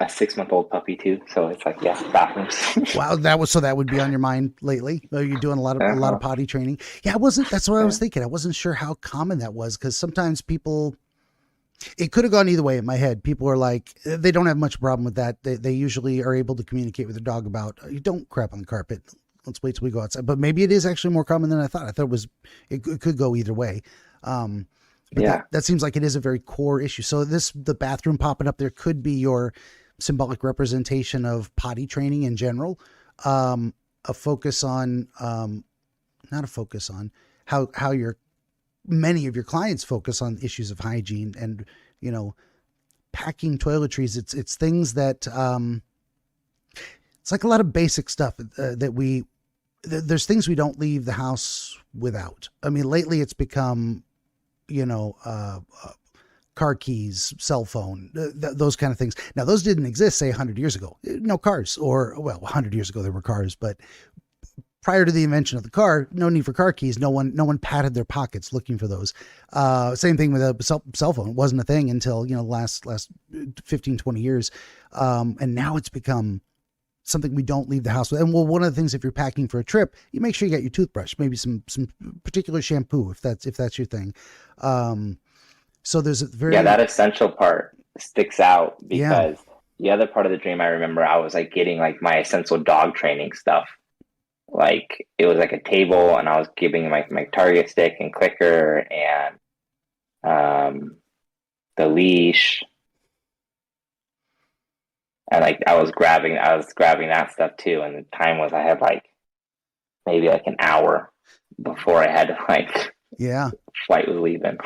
a 6-month-old puppy too. So it's like, bathrooms. Wow. That would be on your mind lately. You're doing a lot of potty training. Yeah. That's what I was thinking. I wasn't sure how common that was, because sometimes people, it could have gone either way in my head. People are like, they don't have much problem with that. They usually are able to communicate with their dog about, you don't crap on the carpet. Let's wait till we go outside. But maybe it is actually more common than I thought. I thought it could go either way. That seems like it is a very core issue. So the bathroom popping up there could be your symbolic representation of potty training in general. Not a focus on how many of your clients focus on issues of hygiene and, packing toiletries. It's things that, it's like a lot of basic stuff there's things we don't leave the house without. I mean, lately it's become, car keys, cell phone, those kind of things. Now, those didn't exist, say 100 years ago. No cars, 100 years ago there were cars, but prior to the invention of the car, no need for car keys. No one patted their pockets looking for those. Same thing with a cell phone. It wasn't a thing until, last 15, 20 years. And now it's become something we don't leave the house with. And well, one of the things, if you're packing for a trip, you make sure you get your toothbrush, maybe some particular shampoo, if that's your thing. So there's a very, that essential part sticks out because the other part of the dream, I remember I was like getting like my essential dog training stuff. Like it was like a table and I was giving my target stick and clicker and the leash. And like I was grabbing that stuff too. And the time was I had like maybe like an hour before I had to like flight was leaving.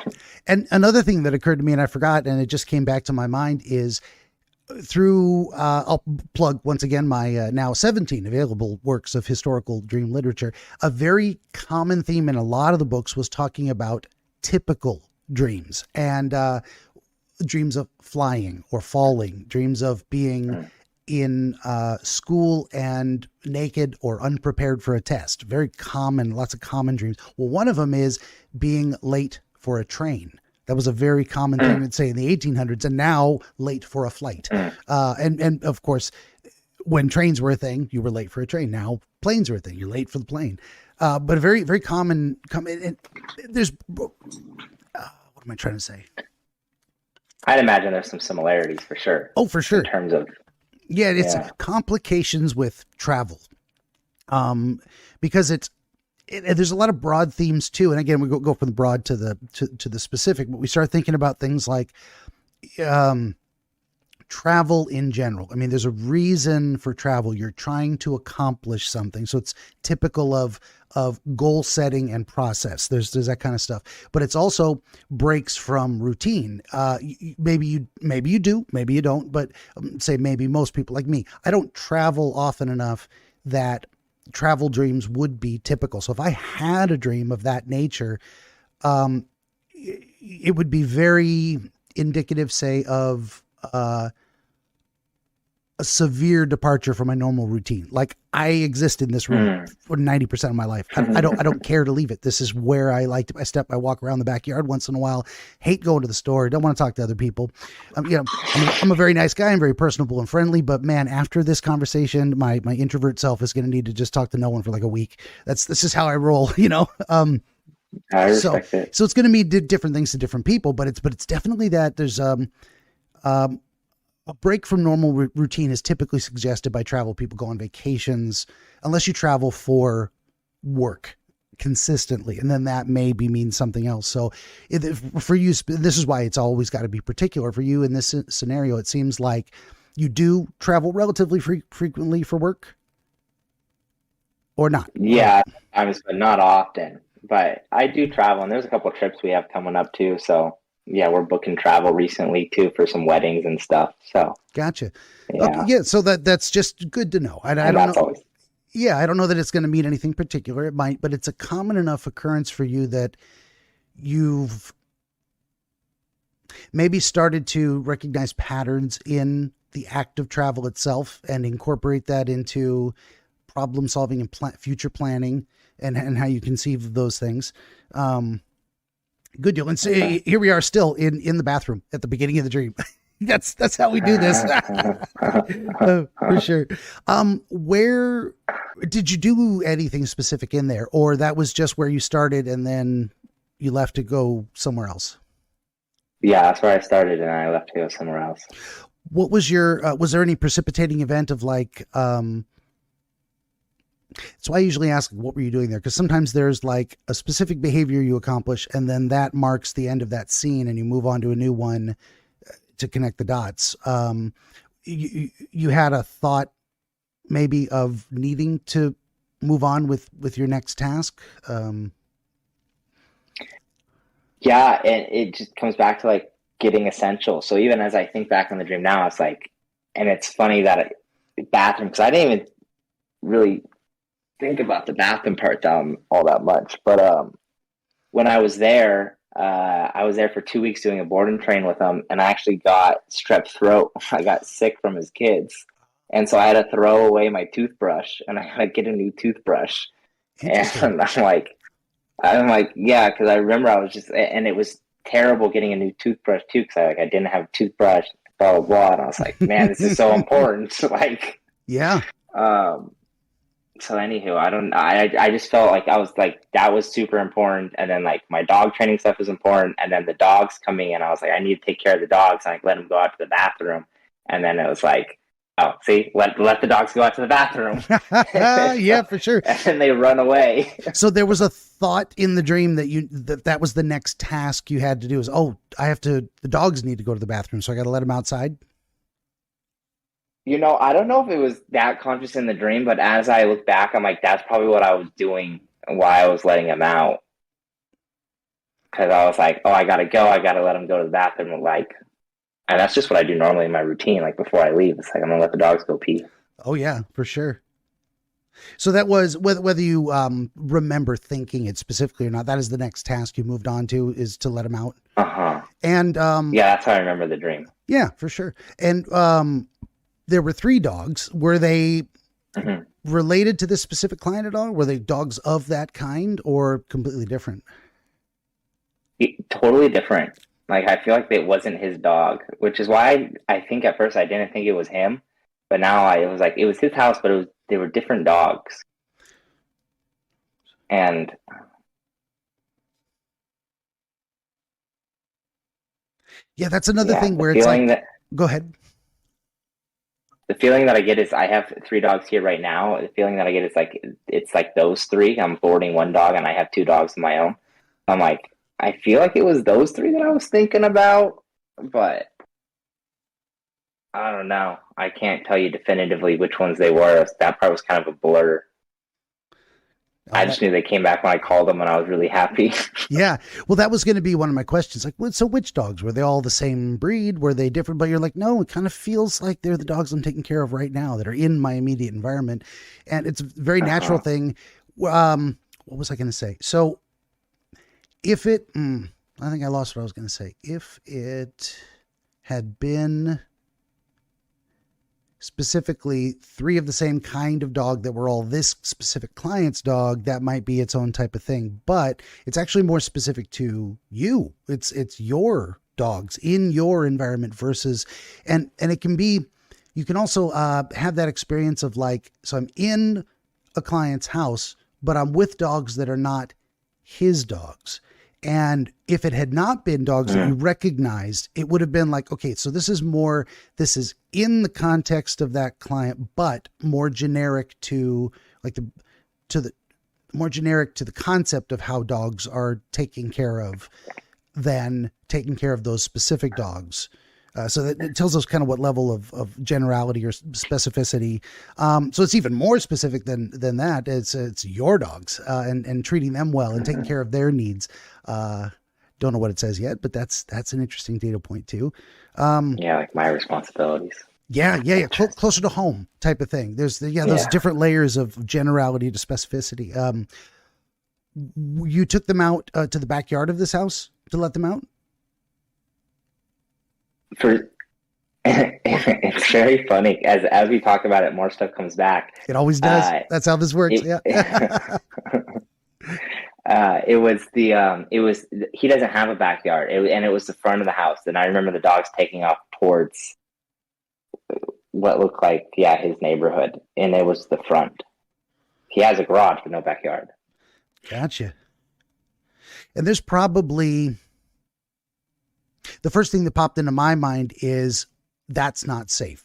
And another thing that occurred to me and I forgot, and it just came back to my mind, is through I'll plug once again my now 17 available works of historical dream literature. A very common theme in a lot of the books was talking about typical dreams and dreams of flying or falling, dreams of being in school and naked or unprepared for a test. Very common, lots of common dreams. Well, one of them is being late for a train. That was a very common thing, I'd say, in the 1800s, and now late for a flight. And of course, when trains were a thing, you were late for a train. Now planes are a thing. You're late for the plane. But a very, very common, and there's, what am I trying to say? I'd imagine there's some similarities for sure. Oh, for sure. In terms of, it's complications with travel, because there's a lot of broad themes too. And again, we go from the broad to the specific, but we start thinking about things like travel in general. I mean, there's a reason for travel. You're trying to accomplish something. So it's typical of goal setting and process. There's that kind of stuff, but it's also breaks from routine. Maybe you do, maybe you don't, but say maybe most people like me, I don't travel often enough that travel dreams would be typical. So if I had a dream of that nature, it would be very indicative, say, of a severe departure from my normal routine. Like I exist in this room for 90% of my life. I don't care to leave it. This is where I like to, I walk around the backyard once in a while, hate going to the store. Don't want to talk to other people. I'm a very nice guy. I'm very personable and friendly, but man, after this conversation, my introvert self is going to need to just talk to no one for like a week. This is how I roll, I respect it. So it's going to mean different things to different people, but it's definitely that there's, a break from normal routine is typically suggested by travel. People go on vacations, unless you travel for work consistently. And then that maybe means something else. So for you, this is why it's always got to be particular for you in this scenario. It seems like you do travel relatively frequently for work or not. Yeah, but not often, but I do travel, and there's a couple of trips we have coming up too. So yeah, we're booking travel recently too for some weddings and stuff. So gotcha. Yeah. Okay, yeah. So that's just good to know. I don't know. I don't know that it's going to mean anything particular. It might, but it's a common enough occurrence for you that you've maybe started to recognize patterns in the act of travel itself and incorporate that into problem solving and future planning and how you conceive of those things. Good deal. And so here we are still in the bathroom at the beginning of the dream. That's how we do this. For sure. Where did you do anything specific in there, or that was just where you started and then you left to go somewhere else? Yeah, that's where I started and I left to go somewhere else. What was was there any precipitating event of like, so I usually ask, what were you doing there? Because sometimes there's like a specific behavior you accomplish, and then that marks the end of that scene, and you move on to a new one to connect the dots. You had a thought maybe of needing to move on with your next task. Yeah, and it just comes back to like getting essential. So even as I think back on the dream now, it's like, and it's funny that bathroom, because I didn't even really think about the bathroom part all that much, but when I was there for 2 weeks doing a board and train with him, and I actually got strep throat. I got sick from his kids, and so I had to throw away my toothbrush and I had to get a new toothbrush. And I'm like, yeah, because I remember I was and it was terrible getting a new toothbrush too, because I didn't have a toothbrush, blah blah blah, and I was like, man, this is so important. Like, yeah. So anywho, I just felt like I was like, that was super important. And then like my dog training stuff was important. And then the dogs coming in, I was like, I need to take care of the dogs. And like let them go out to the bathroom. And then it was like, oh, see, let the dogs go out to the bathroom. Yeah, for sure. And then they run away. So there was a thought in the dream that was the next task you had to do is, oh, the dogs need to go to the bathroom, so I got to let them outside. I don't know if it was that conscious in the dream, but as I look back, I'm like, that's probably what I was doing while I was letting him out. Because I was like, oh, I got to go. I got to let him go to the bathroom. And that's just what I do normally in my routine. Like before I leave, it's like, I'm going to let the dogs go pee. Oh, yeah, for sure. So that was whether you remember thinking it specifically or not. That is the next task you moved on to, is to let him out. And yeah, that's how I remember the dream. Yeah, for sure. And there were 3 dogs. Were they related to this specific client at all? Were they dogs of that kind or completely different? Totally different. Like I feel like it wasn't his dog, which is why I think at first I didn't think it was him, but now it was like it was his house, but they were different dogs. And yeah, that's another thing where it's like, go ahead. The feeling that I get is I have 3 dogs here right now. The feeling that I get is like, it's like those 3. I'm boarding 1 dog and I have 2 dogs of my own. I'm like, I feel like it was those 3 that I was thinking about, but I don't know. I can't tell you definitively which ones they were. That part was kind of a blur. I just knew they came back when I called them and I was really happy. Yeah. Well, that was going to be one of my questions. Like, so which dogs? Were they all the same breed? Were they different? But you're like, no, it kind of feels like they're the dogs I'm taking care of right now that are in my immediate environment. And it's a very natural thing. What was I going to say? So if it, I think I lost what I was going to say. If it had been specifically 3 of the same kind of dog that were all this specific client's dog, that might be its own type of thing, but it's actually more specific to you. It's your dogs in your environment versus, and it can be, you can also have that experience of like, so I'm in a client's house, but I'm with dogs that are not his dogs. And if it had not been dogs that you recognized, it would have been like, okay, so this is in the context of that client, but more generic to like more generic to the concept of how dogs are taken care of than taking care of those specific dogs. So that it tells us kind of what level of generality or specificity. So it's even more specific than that. It's your dogs and treating them well and taking care of their needs. Don't know what it says yet, but that's an interesting data point too. Yeah, like my responsibilities. Yeah. Closer to home type of thing. There's those different layers of generality to specificity. You took them out to the backyard of this house to let them out? It's very funny as we talk about it, more stuff comes back. It always does. That's how this works. It was he doesn't have a backyard, and it was the front of the house. And I remember the dogs taking off towards what looked like his neighborhood, and it was the front. He has a garage but no backyard. Gotcha. And there's probably, the first thing that popped into my mind is that's not safe.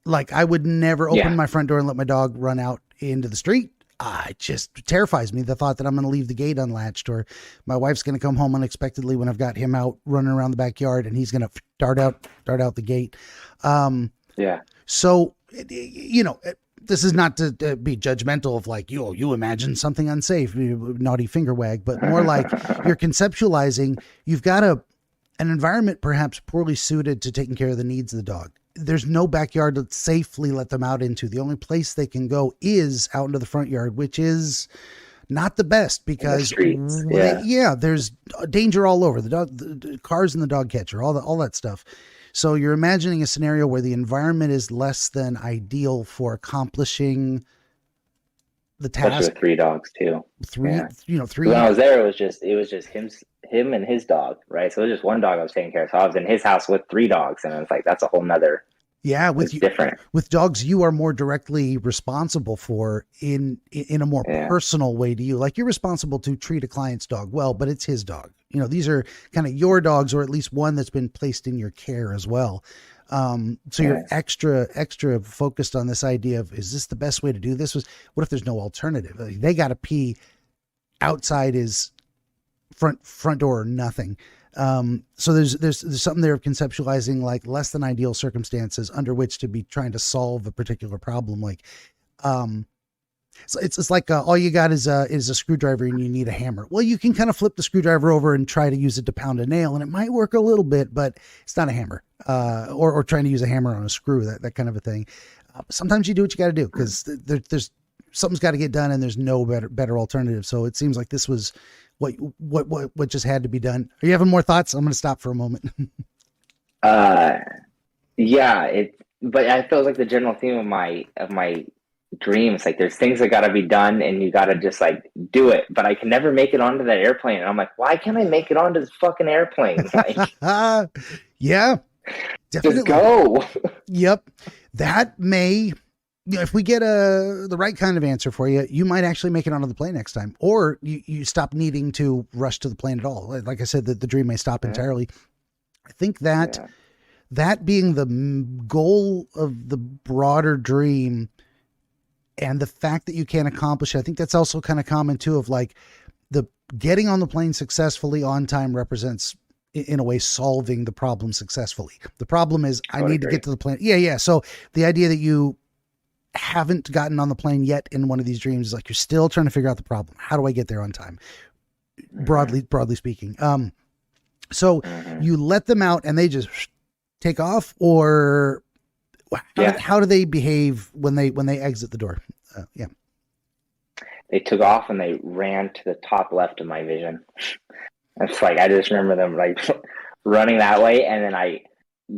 Like I would never open my front door and let my dog run out into the street. It just terrifies me, the thought that I'm going to leave the gate unlatched, or my wife's going to come home unexpectedly when I've got him out running around the backyard and he's going to dart out the gate. So, this is not to be judgmental of like, you imagine something unsafe, naughty finger wag, but more like you're conceptualizing, you've got an environment perhaps poorly suited to taking care of the needs of the dog. There's no backyard to safely let them out into. The only place they can go is out into the front yard, which is not the best because there's danger all over. The cars in the dog catcher, all that stuff. So you're imagining a scenario where the environment is less than ideal for accomplishing the task. Especially with 3 dogs too. 3. When I was there, it was just him and his dog, right? So it was just 1 dog I was taking care of. So I was in his house with 3 dogs, and it's like that's a whole nother Yeah, It's different. with dogs, you are more directly responsible for in a more personal way to you. Like, you're responsible to treat a client's dog well, but it's his dog. You know, these are kind of your dogs, or at least one that's been placed in your care as well. So you're extra focused on this idea of, is this the best way to do this? What if there's no alternative? Like, they got to pee outside his front door or nothing. So there's something there of conceptualizing like less than ideal circumstances under which to be trying to solve a particular problem. Like, so it's like all you got is a screwdriver and you need a hammer. Well, you can kind of flip the screwdriver over and try to use it to pound a nail, and it might work a little bit, but it's not a hammer. Or trying to use a hammer on a screw, that kind of a thing. Sometimes you do what you got to do because there's something's got to get done, and there's no better alternative. So it seems like this was what just had to be done. Are you having more thoughts? I'm going to stop for a moment. Yeah, but I feel like the general theme of my dreams, like there's things that got to be done and you got to just like do it, but I can never make it onto that airplane. And I'm like, why can't I make it onto this fucking airplane? Like, yeah, definitely. Just go. Yep. That may, if we get the right kind of answer for you, you might actually make it onto the plane next time, or you stop needing to rush to the plane at all. Like I said, the dream may stop entirely. I think that being the goal of the broader dream and the fact that you can't accomplish it, I think that's also kind of common too, of like the getting on the plane successfully on time represents in a way solving the problem successfully. The problem is I need to get to the plane. Yeah. So the idea that you haven't gotten on the plane yet in one of these dreams is like, you're still trying to figure out the problem. How do I get there on time? Broadly speaking. So you let them out and they just take off, or how do they behave when they exit the door? They took off and they ran to the top left of my vision. It's like, I just remember them like running that way. And then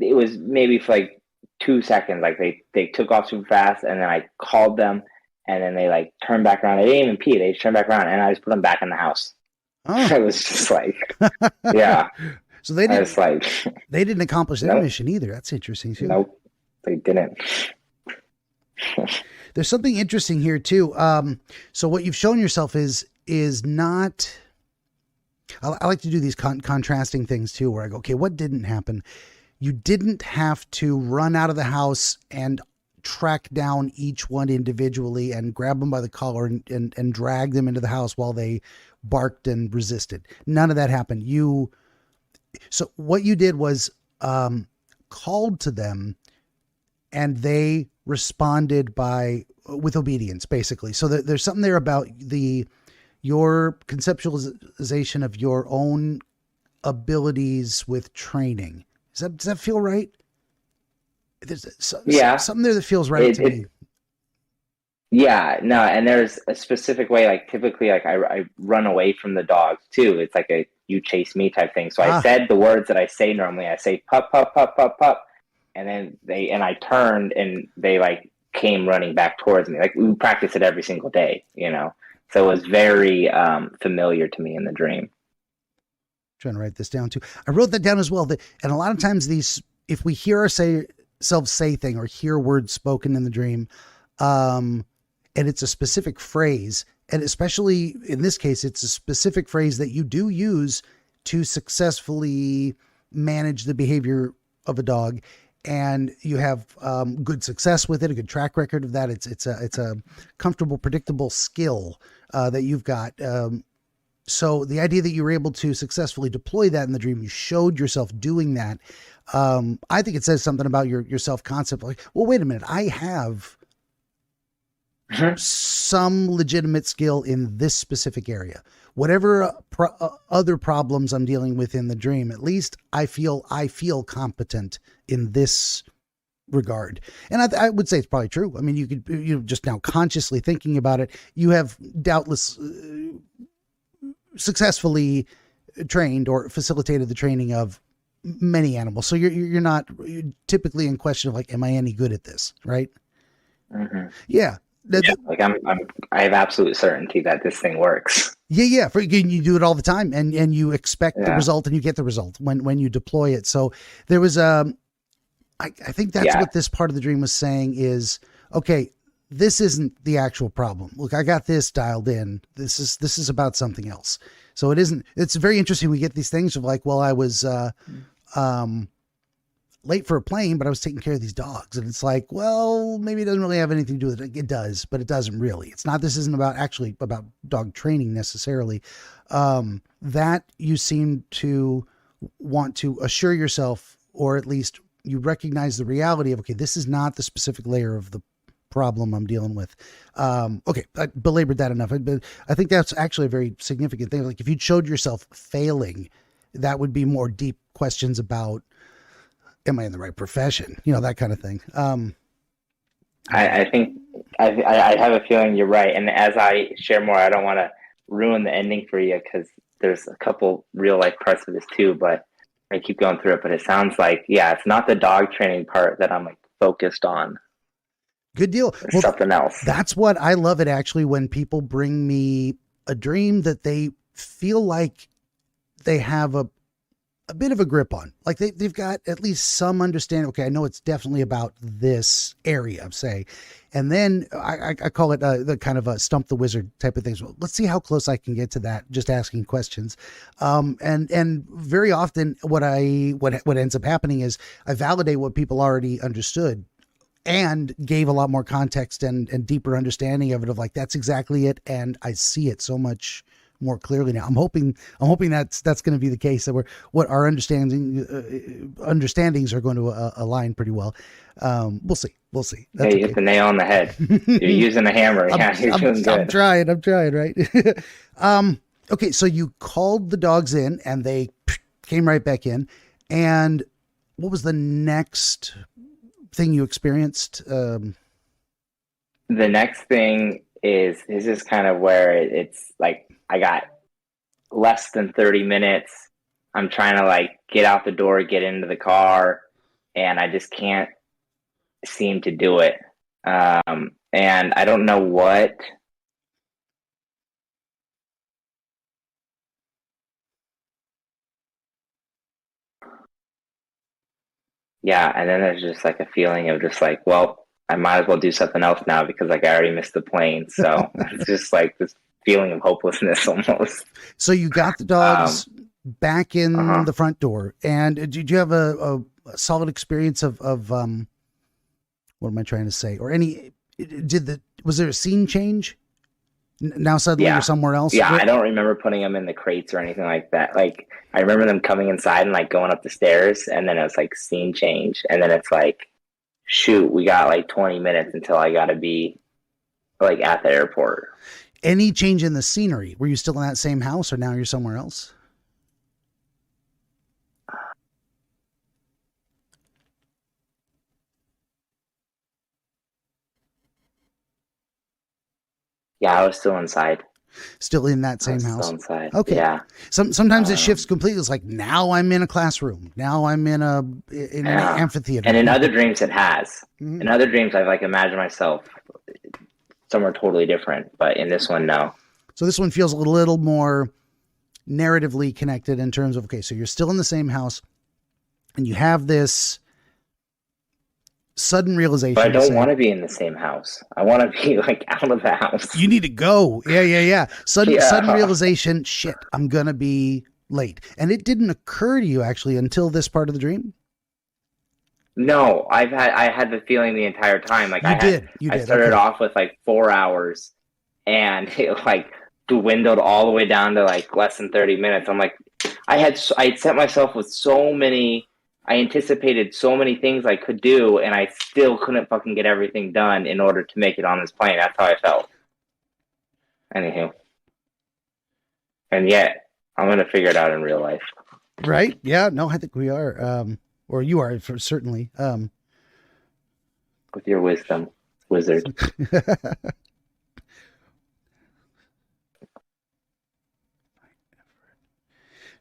it was maybe for like 2 seconds, like they took off super fast, and then I called them, and then they like turned back around. They didn't even pee. They just turned back around, and I just put them back in the house. Oh. It was just like, yeah. So they didn't accomplish their mission either. That's interesting too. Nope, they didn't. There's something interesting here too. So what you've shown yourself is not. I like to do these contrasting things too, where I go, okay, what didn't happen? You didn't have to run out of the house and track down each one individually and grab them by the collar and drag them into the house while they barked and resisted. None of that happened. So what you did was called to them, and they responded with obedience, basically. So there's something there about your conceptualization of your own abilities with training. Does that feel right? There's something there that feels right to me. Yeah, no, and there's a specific way, like typically like I run away from the dogs too. It's like a you chase me type thing. So I said the words that I say normally. I say pup, pup, pup, pup, pup. And then I turned and they like came running back towards me. Like we practice it every single day, you know? So it was very familiar to me in the dream. Trying to write this down too. I wrote that down as well. And a lot of times if we hear ourselves say thing or hear words spoken in the dream, and it's a specific phrase, and especially in this case, it's a specific phrase that you do use to successfully manage the behavior of a dog, and you have good success with it, a good track record of that. It's a comfortable, predictable skill that you've got. So the idea that you were able to successfully deploy that in the dream, you showed yourself doing that. I think it says something about your self-concept. Like, well, wait a minute, I have some legitimate skill in this specific area. Whatever other problems I'm dealing with in the dream, at least I feel competent in this regard. And I would say it's probably true. I mean, you just now consciously thinking about it, you have doubtless successfully trained or facilitated the training of many animals. So you're not typically in question of like, am I any good at this? Right. Mm-hmm. Yeah. Like I have absolute certainty that this thing works. Yeah. You do it all the time, and you expect the result, and you get the result when you deploy it. So there was I think that's what this part of the dream was saying is, okay, this isn't the actual problem. Look, I got this dialed in. This is about something else. So it's very interesting. We get these things of like, well, I was, late for a plane, but I was taking care of these dogs. And it's like, well, maybe it doesn't really have anything to do with it. It does, but it doesn't really. This isn't about dog training necessarily. That you seem to want to assure yourself, or at least you recognize the reality of, okay, this is not the specific layer of the problem I'm dealing with. Okay. I belabored that enough, but I think that's actually a very significant thing. Like if you showed yourself failing, that would be more deep questions about, am I in the right profession? That kind of thing. I think I have a feeling you're right. And as I share more, I don't want to ruin the ending for you because there's a couple real life parts of this too, but I keep going through it. But it sounds like, it's not the dog training part that I'm like focused on. Good deal. Well, something else. That's what I love it actually when people bring me a dream that they feel like they have a bit of a grip on, like they've got at least some understanding. Okay, I know it's definitely about this area, say, and then I call it the kind of a stump the wizard type of things. Well, let's see how close I can get to that, just asking questions. And very often what ends up happening is I validate what people already understood and gave a lot more context and deeper understanding of it, of like, that's exactly it. And I see it so much more clearly now. I'm hoping that's going to be the case, that what our understandings are going to align pretty well. We'll see. That's you hit the nail on the head. You're using a hammer. You're doing good. I'm trying. Right. Okay. So you called the dogs in and they came right back in. And what was the next thing you experienced? The next thing is kind of where it's like, I got less than 30 minutes. I'm trying to like get out the door, get into the car, and I just can't seem to do it. And I don't know what. Yeah, and then there's just like a feeling of just like, well, I might as well do something else now because like I already missed the plane. So it's just like this feeling of hopelessness almost. So you got the dogs back in the front door, and did you have a solid experience of what am I trying to say? Or was there a scene change? Now suddenly you're somewhere else? Yeah, I don't remember putting them in the crates or anything like that. Like I remember them coming inside and like going up the stairs, and then it was like scene change, and then it's like, shoot, we got like 20 minutes until I got to be like at the airport. Any change in the scenery? Were you still in that same house, or now you're somewhere else? Yeah, I was still inside. Still in that same house? Still inside. Okay. Yeah. Sometimes it shifts completely. It's like, now I'm in a classroom. Now I'm in an amphitheater. And in other dreams it has. Mm-hmm. In other dreams I've like imagined myself somewhere totally different, but in this one, no. So this one feels a little more narratively connected in terms of, okay, so you're still in the same house and you have this sudden realization. But I don't want to be in the same house. I want to be like out of the house. You need to go. Yeah. Sudden realization, shit, I'm going to be late. And it didn't occur to you actually until this part of the dream? No, I had the feeling the entire time. Like I started off with like 4 hours, and it like dwindled all the way down to like less than 30 minutes. I'm like, I set myself with I anticipated so many things I could do, and I still couldn't fucking get everything done in order to make it on this plane. That's how I felt. Anywho. And yet, I'm going to figure it out in real life. Right? Yeah, no, I think we are. Or you are, certainly. With your wisdom, wizard.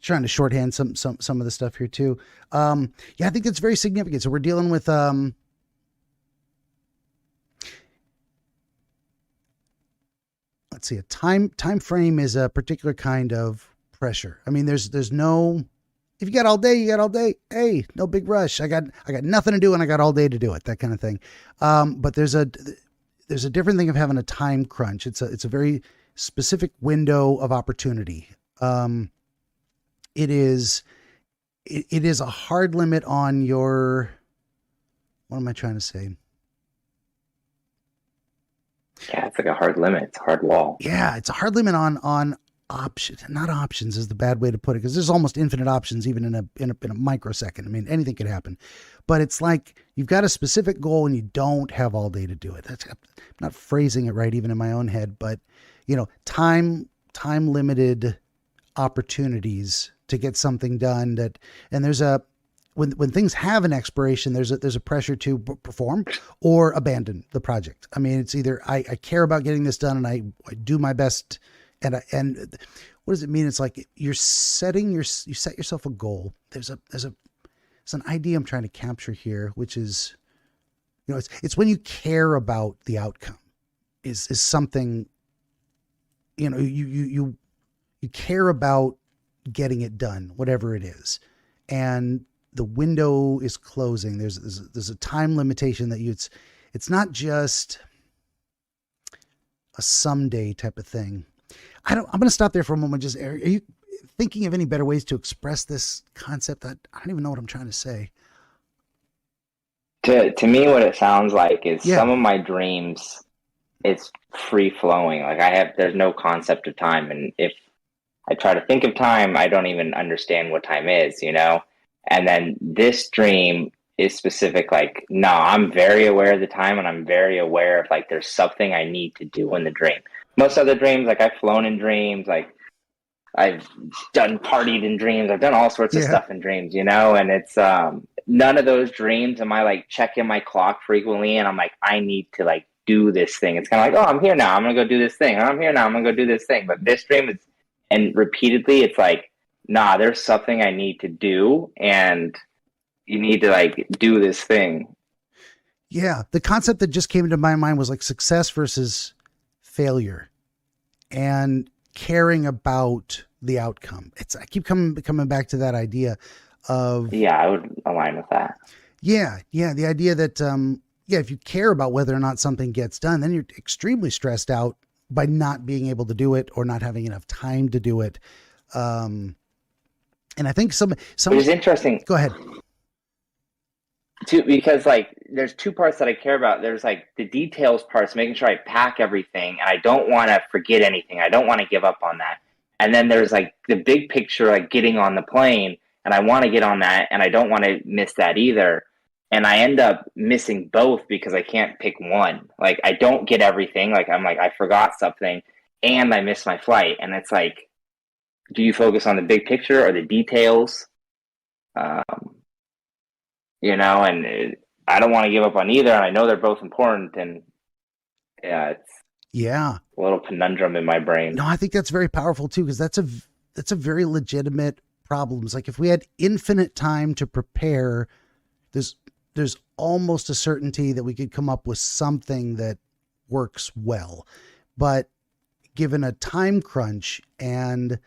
Trying to shorthand some of the stuff here too. I think that's very significant. So we're dealing with let's see, a time frame is a particular kind of pressure. I mean, there's no if you got all day, you got all day. Hey, no big rush. I got nothing to do and I got all day to do it. That kind of thing. But there's a different thing of having a time crunch. It's a very specific window of opportunity. It is a hard limit on your, what am I trying to say? Yeah, it's like a hard limit. It's a hard wall. Yeah, it's a hard limit on options. Not options is the bad way to put it, because there's almost infinite options even in a microsecond. I mean, anything could happen. But it's like you've got a specific goal and you don't have all day to do it. I'm not phrasing it right even in my own head, but time limited opportunities to get something done and there's when things have an expiration, there's a pressure to perform or abandon the project. I mean, it's either I care about getting this done and I do my best, and what does it mean? It's like you set yourself a goal. There's an idea I'm trying to capture here, which is, it's when you care about the outcome is something, you care about getting it done, whatever it is, and the window is closing. There's a time limitation that it's not just a someday type of thing. I'm going to stop there for a moment. Just, are you thinking of any better ways to express this concept? I don't even know what I'm trying to say. To me, what it sounds like is some of my dreams, it's free flowing. Like there's no concept of time. And if I try to think of time, I don't even understand what time is, And then this dream is specific, like, no, I'm very aware of the time and I'm very aware of like there's something I need to do in the dream. Most other dreams, like I've flown in dreams, like I've done partied in dreams, I've done all sorts of stuff in dreams, and it's none of those dreams am I like checking my clock frequently and I'm like, I need to like do this thing. It's kind of like, oh, I'm here now, I'm gonna go do this thing. I'm here now, I'm gonna go do this thing. But this dream is, and repeatedly it's like, nah, there's something I need to do and you need to like do this thing. Yeah. The concept that just came into my mind was like success versus failure and caring about the outcome. I keep coming back to that idea of, I would align with that. Yeah. The idea that, if you care about whether or not something gets done, then you're extremely stressed out by not being able to do it or not having enough time to do it. And I think some Which is interesting. Go ahead. Because like there's two parts that I care about. There's like the details parts, making sure I pack everything and I don't want to forget anything. I don't want to give up on that. And then there's like the big picture, like getting on the plane, and I want to get on that and I don't want to miss that either. And I end up missing both because I can't pick one. Like I don't get everything. Like I'm like, I forgot something and I missed my flight. And it's like, do you focus on the big picture or the details? And I don't want to give up on either. And I know they're both important. And it's a little conundrum in my brain. No, I think that's very powerful too, because that's a very legitimate problem. It's like if we had infinite time to prepare, there's almost a certainty that we could come up with something that works well. But given a time crunch and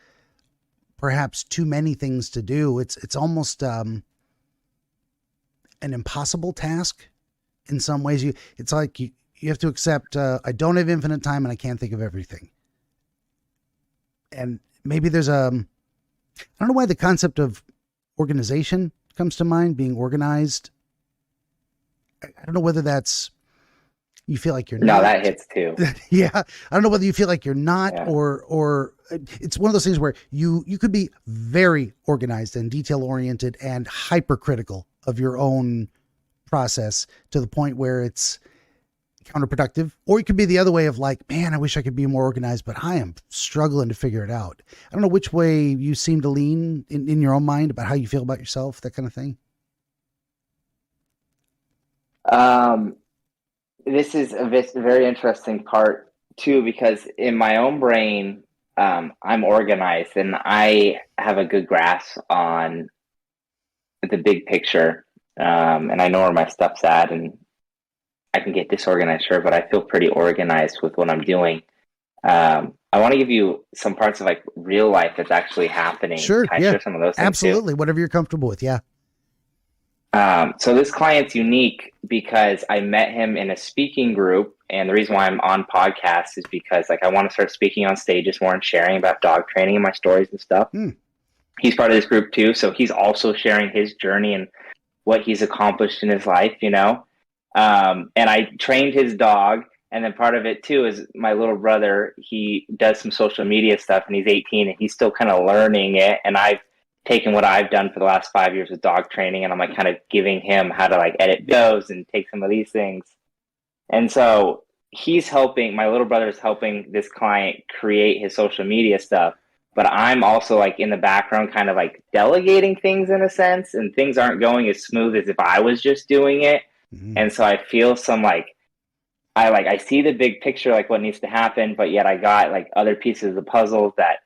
perhaps too many things to do, it's almost an impossible task in some ways. It's like you have to accept I don't have infinite time and I can't think of everything. And maybe there's I don't know why the concept of organization comes to mind, being organized. I don't know whether that's you feel like you're not. No, that hits too. Yeah. I don't know whether you feel like you're not or it's one of those things where you could be very organized and detail oriented and hypercritical of your own process to the point where it's counterproductive, or you could be the other way of like, man, I wish I could be more organized, but I am struggling to figure it out. I don't know which way you seem to lean in your own mind about how you feel about yourself, that kind of thing. This is a very interesting part too, because in my own brain, I'm organized and I have a good grasp on the big picture. And I know where my stuff's at, and I can get disorganized, sure, but I feel pretty organized with what I'm doing. I want to give you some parts of like real life that's actually happening. Sure. Can I share some of those things Absolutely. too? Whatever you're comfortable with. Yeah. So this client's unique because I met him in a speaking group, and the reason why I'm on podcasts is because like I want to start speaking on stages more and sharing about dog training and my stories and stuff. He's part of this group too, so he's also sharing his journey and what he's accomplished in his life, you know. And I trained his dog, and then part of it too is my little brother. He does some social media stuff, and he's 18, and he's still kind of learning it. And I've taken what I've done for the last 5 years with dog training, and I'm like kind of giving him how to like edit videos and take some of these things. And so he's helping, my little brother is helping this client create his social media stuff. But I'm also like in the background, kind of like delegating things in a sense, and things aren't going as smooth as if I was just doing it. And so I feel some like, I see the big picture, like what needs to happen, but yet I got like other pieces of the puzzle that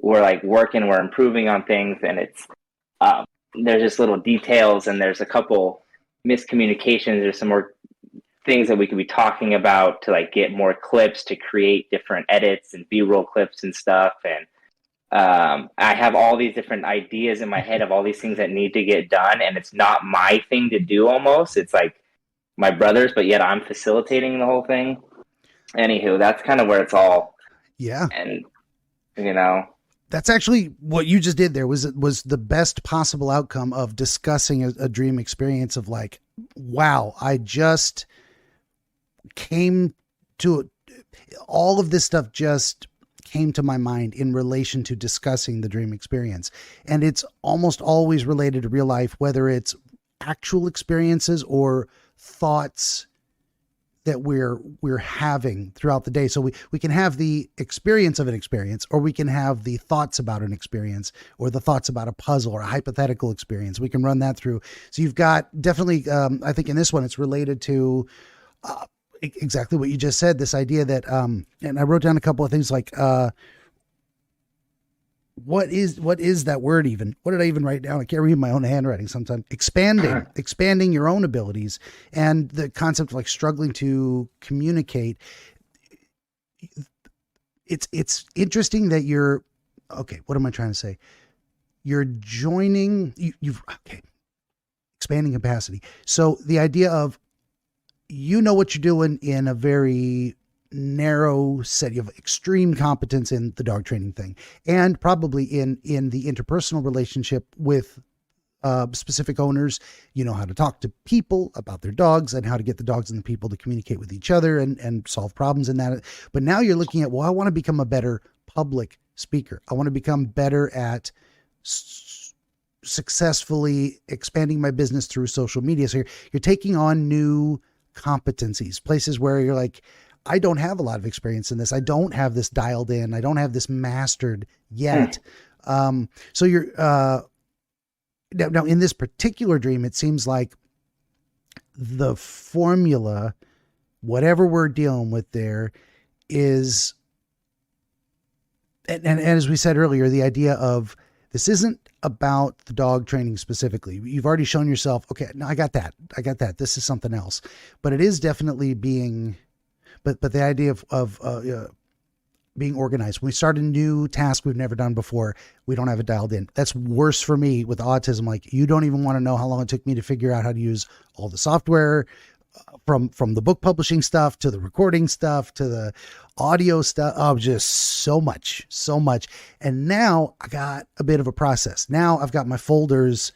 we're like working, we're improving on things, and it's there's just little details, and there's a couple miscommunications. There's some more things that we could be talking about to like get more clips to create different edits and B-roll clips and stuff. And I have all these different ideas in my head of all these things that need to get done, and it's not my thing to do. Almost, it's like my brother's, but yet I'm facilitating the whole thing. Anywho, that's kind of where it's all. Yeah. And you know. That's actually what you just did there was the best possible outcome of discussing a dream experience of like, wow, I just came to all of this stuff just came to my mind in relation to discussing the dream experience. And it's almost always related to real life, whether it's actual experiences or thoughts that we're having throughout the day. So we can have the experience of an experience, or we can have the thoughts about an experience, or the thoughts about a puzzle or a hypothetical experience. We can run that through. So you've got definitely, I think in this one, it's related to exactly what you just said, this idea that, and I wrote down a couple of things like, what is that word even? What did I even write down? I can't read my own handwriting sometimes. Expanding your own abilities, and the concept of like struggling to communicate. It's interesting that you're, okay, what am I trying to say? You're joining, expanding capacity. So the idea of, you know what you're doing in a very narrow set. You have extreme competence in the dog training thing, and probably in the interpersonal relationship with specific owners. You know how to talk to people about their dogs, and how to get the dogs and the people to communicate with each other and solve problems in that. But now you're looking at, well, I want to become a better public speaker. I want to become better at successfully expanding my business through social media. So you're taking on new competencies, places where you're like, I don't have a lot of experience in this. I don't have this dialed in. I don't have this mastered yet. So you're, now in this particular dream, it seems like the formula, whatever we're dealing with there is, and as we said earlier, the idea of this isn't about the dog training specifically. You've already shown yourself, okay, no, I got that. This is something else, but it is definitely being, but the idea of being organized. When we start a new task we've never done before, we don't have it dialed in. That's worse for me with autism. Like, you don't even want to know how long it took me to figure out how to use all the software, from the book publishing stuff to the recording stuff to the audio stuff. Oh, just so much. And now I got a bit of a process. Now I've got my folders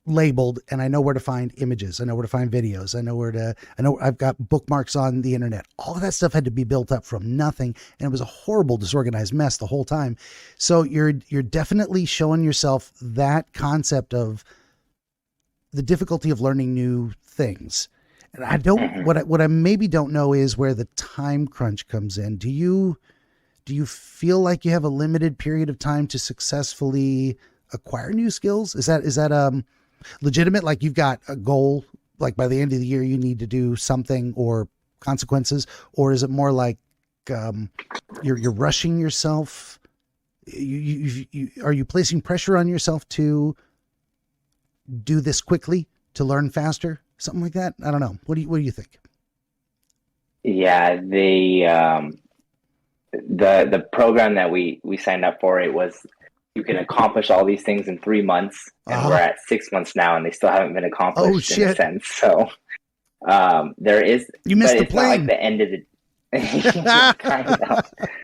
labeled, and I know where to find images. I know where to find videos. I know I've got bookmarks on the internet. All of that stuff had to be built up from nothing. And it was a horrible, disorganized mess the whole time. So you're definitely showing yourself that concept of the difficulty of learning new things. And I don't, what I maybe don't know is where the time crunch comes in. Do you feel like you have a limited period of time to successfully acquire new skills? Is that legitimate? Like, you've got a goal, like by the end of the year, you need to do something, or consequences, or is it more like, you're rushing yourself? Are you placing pressure on yourself to do this quickly, to learn faster? Something like that. I don't know. What do you think? Yeah, the program that we signed up for, it was you can accomplish all these things in 3 months, and we're at 6 months now, and they still haven't been accomplished. Oh, shit. In a sense. So there is, you missed but the it's plane. not like the end of the kind of.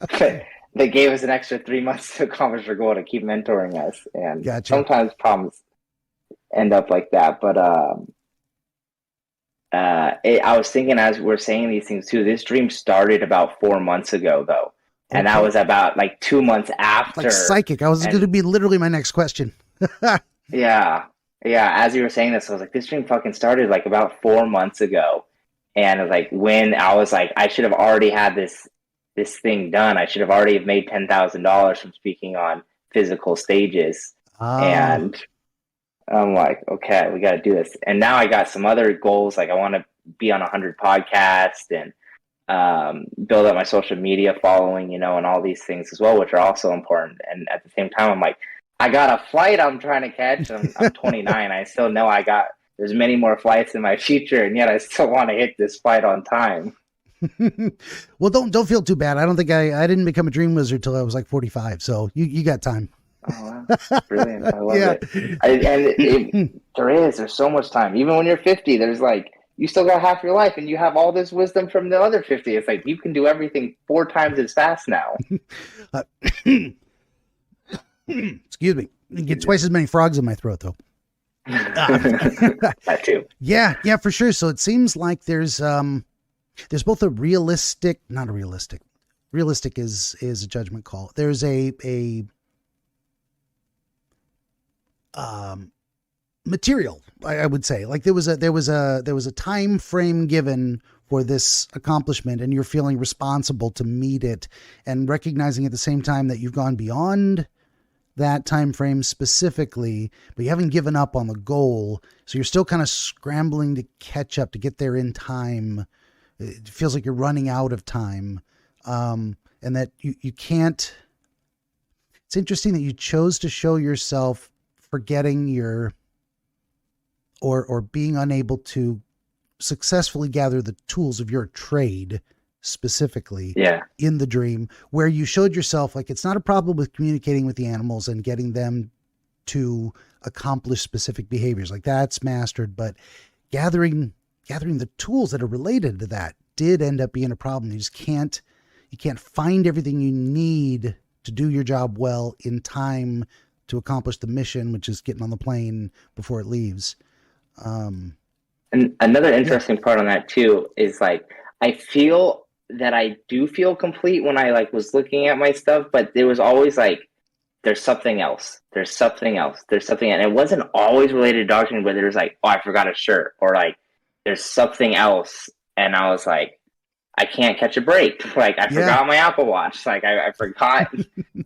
But they gave us an extra 3 months to accomplish our goal to keep mentoring us, and Gotcha. sometimes problems end up like that. But I was thinking as we're saying these things too, this dream started about 4 months ago, though. And that was about like 2 months after. Like psychic. I was going to be literally my next question. Yeah. As you were saying this, I was like, this dream fucking started like about 4 months ago. And it was like, when I was like, I should have already had this thing done. I should have already made $10,000 from speaking on physical stages. And I'm like, okay, we got to do this. And now I got some other goals. Like I want to be on 100 podcasts and build up my social media following, and all these things as well, which are also important. And at the same time, I'm like, I got a flight I'm trying to catch. I'm 29. I still know there's many more flights in my future, and yet I still want to hit this flight on time. Well, don't feel too bad. I don't think I didn't become a dream wizard till I was like 45. So you got time. Oh, wow. Brilliant. I love it. There's so much time. Even when you're 50, there's like, you still got half your life and you have all this wisdom from the other 50. It's like, you can do everything 4 times as fast now. Excuse me. You get twice as many frogs in my throat, though. That too. Yeah, for sure. So it seems like there's both a realistic is a judgment call. There's a material, I would say. Like there was a time frame given for this accomplishment, and you're feeling responsible to meet it, and recognizing at the same time that you've gone beyond that time frame specifically, but you haven't given up on the goal. So you're still kind of scrambling to catch up, to get there in time. It feels like you're running out of time. And that you can't, it's interesting that you chose to show yourself forgetting or being unable to successfully gather the tools of your trade specifically in the dream, where you showed yourself like, it's not a problem with communicating with the animals and getting them to accomplish specific behaviors. Like that's mastered, but gathering the tools that are related to that did end up being a problem. You can't find everything you need to do your job well in time to accomplish the mission, which is getting on the plane before it leaves. And another interesting part on that too is like, I feel that I do feel complete when I like was looking at my stuff, but there was always like, there's something else. And it wasn't always related to doctrine, but there was like, oh, I forgot a shirt, or like there's something else. And I was like, I can't catch a break. Like I forgot my Apple Watch. Like I forgot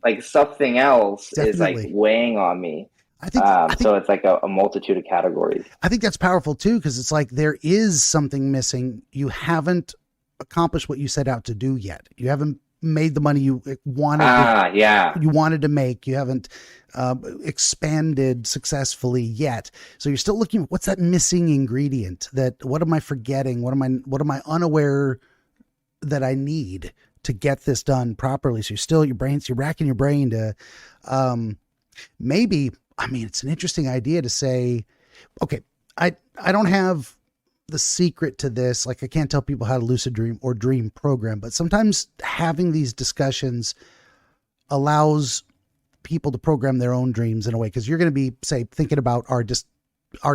like something else is like weighing on me. I think so it's like a multitude of categories. I think that's powerful too, because it's like there is something missing. You haven't accomplished what you set out to do yet. You haven't made the money you wanted. You wanted to make. You haven't expanded successfully yet. So you're still looking. What's that missing ingredient? What am I forgetting? What am I unaware that I need to get this done properly? So you're racking your brain to maybe. I mean, it's an interesting idea to say, okay, I don't have the secret to this. Like I can't tell people how to lucid dream or dream program, but sometimes having these discussions allows people to program their own dreams in a way. Because you're going to be, say, thinking about our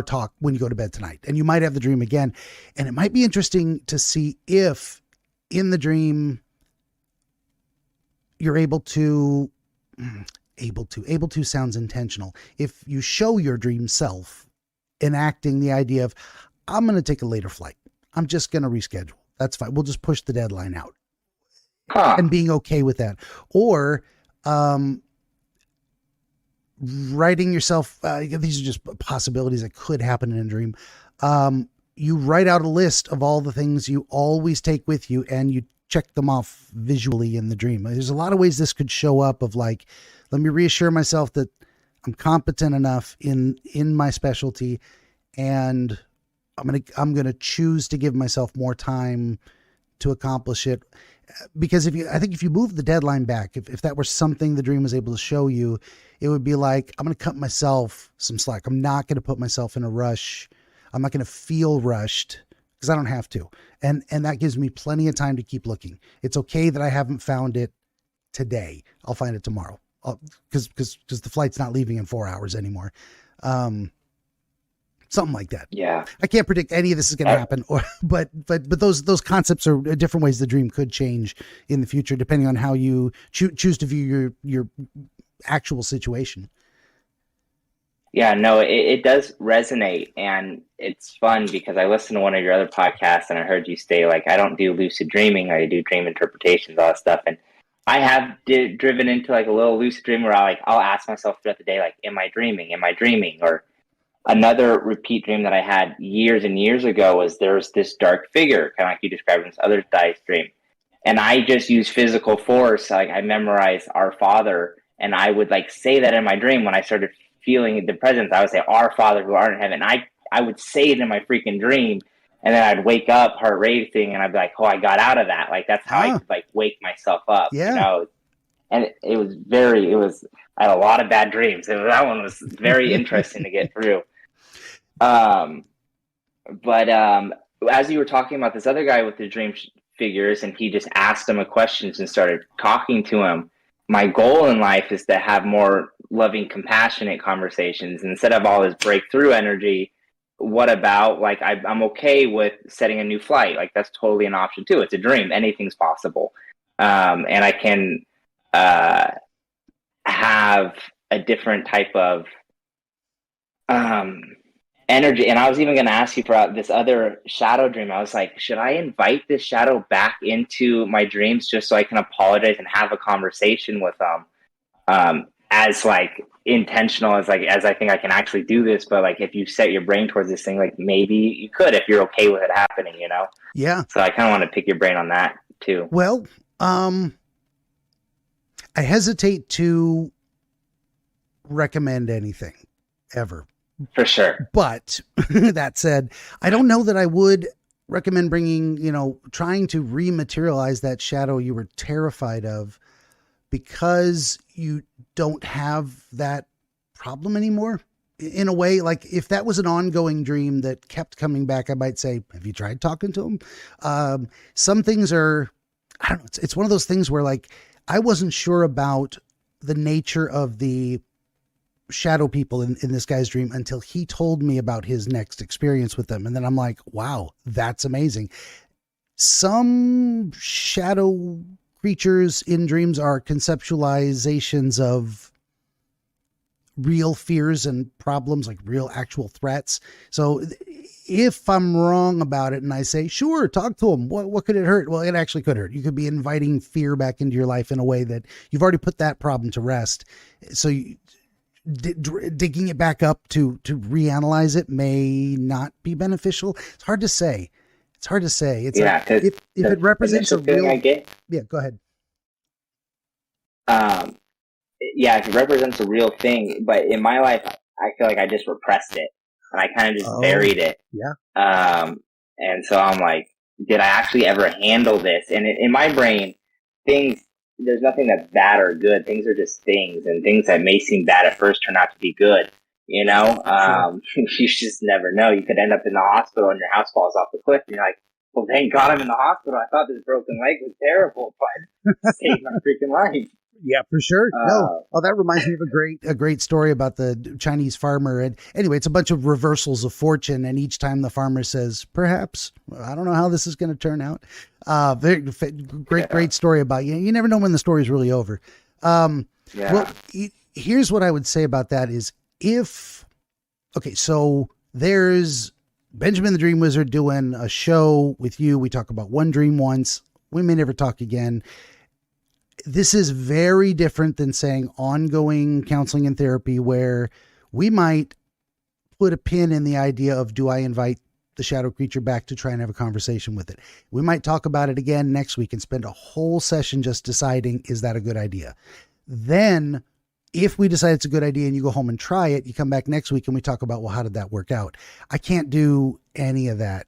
talk when you go to bed tonight, and you might have the dream again. And it might be interesting to see if in the dream you're able to sounds intentional. If you show your dream self enacting the idea of, I'm going to take a later flight. I'm just going to reschedule. That's fine. We'll just push the deadline out. And being okay with that. Or writing yourself, these are just possibilities that could happen in a dream. You write out a list of all the things you always take with you, and you check them off visually in the dream. There's a lot of ways this could show up of like, let me reassure myself that I'm competent enough in my specialty, and I'm going to choose to give myself more time to accomplish it. because I think if you move the deadline back, if that were something the dream was able to show you, it would be like, I'm going to cut myself some slack. I'm not going to put myself in a rush. I'm not going to feel rushed because I don't have to. And that gives me plenty of time to keep looking. It's okay that I haven't found it today. I'll find it tomorrow. Because the flight's not leaving in 4 hours anymore. Something like that. Yeah. I can't predict any of this is going to happen, but those concepts are different ways the dream could change in the future, depending on how you choose to view your actual situation. Yeah, no, it does resonate, and it's fun because I listened to one of your other podcasts and I heard you say, like, I don't do lucid dreaming, I do dream interpretations, all that stuff. And I have driven into like a little lucid dream where I'll ask myself throughout the day, like, am I dreaming? Am I dreaming? Or another repeat dream that I had years and years ago was there's this dark figure, kind of like you described in this other guy's dream. And I just use physical force. Like, I memorized Our Father, and I would like say that in my dream when I started feeling the presence. I would say, Our Father who art in heaven. I would say it in my freaking dream, and then I'd wake up heart racing, and I'd be like, oh, I got out of that. Like, that's how I could like wake myself up. Yeah. You know? And I had a lot of bad dreams. That one was very interesting to get through. But as you were talking about this other guy with the dream figures, and he just asked him a questions and started talking to him, my goal in life is to have more loving, compassionate conversations instead of all this breakthrough energy. What about, like, I'm okay with setting a new flight. Like, that's totally an option too. It's a dream. Anything's possible. And I can have a different type of energy. And I was even going to ask you for this other shadow dream. I was like, should I invite this shadow back into my dreams just so I can apologize and have a conversation with them, as like intentional as I think I can actually do this. But like, if you set your brain towards this thing, like, maybe you could, if you're okay with it happening, you know? Yeah. So I kind of want to pick your brain on that too. Well, I hesitate to recommend anything ever. For sure. But that said, I don't know that I would recommend trying to rematerialize that shadow you were terrified of, because you don't have that problem anymore. In a way, like, if that was an ongoing dream that kept coming back, I might say, have you tried talking to him? Some things are, I don't know. It's one of those things where, like, I wasn't sure about the nature of the shadow people in this guy's dream until he told me about his next experience with them. And then I'm like, wow, that's amazing. Some shadow creatures in dreams are conceptualizations of real fears and problems, like real actual threats. So if I'm wrong about it and I say, sure, talk to him, what could it hurt? Well, it actually could hurt. You could be inviting fear back into your life in a way that you've already put that problem to rest. So digging it back up to reanalyze it may not be beneficial. It's hard to say. It's yeah, like, if it represents a real, yeah, go ahead. Yeah, it represents a real thing, but in my life, I feel like I just repressed it and I kind of just buried it. Yeah. And so I'm like, did I actually ever handle this? And in my brain, there's nothing that's bad or good. Things are just things, and things that may seem bad at first turn out to be good. You know, sure. You just never know. You could end up in the hospital and your house falls off the cliff and you're like, well, thank God I'm in the hospital. I thought this broken leg was terrible, but it saved my freaking life. Yeah, for sure. That reminds me of a great story about the Chinese farmer. And anyway, it's a bunch of reversals of fortune. And each time the farmer says, perhaps, I don't know how this is going to turn out. Great story about you. You never know when the story is really over. Well, here's what I would say about that is so there's Benjamin the Dream Wizard doing a show with you. We talk about one dream once. We may never talk again. This is very different than saying ongoing counseling and therapy, where we might put a pin in the idea of, do I invite the shadow creature back to try and have a conversation with it? We might talk about it again next week and spend a whole session just deciding, is that a good idea? Then if we decide it's a good idea and you go home and try it, you come back next week and we talk about, well, how did that work out? I can't do any of that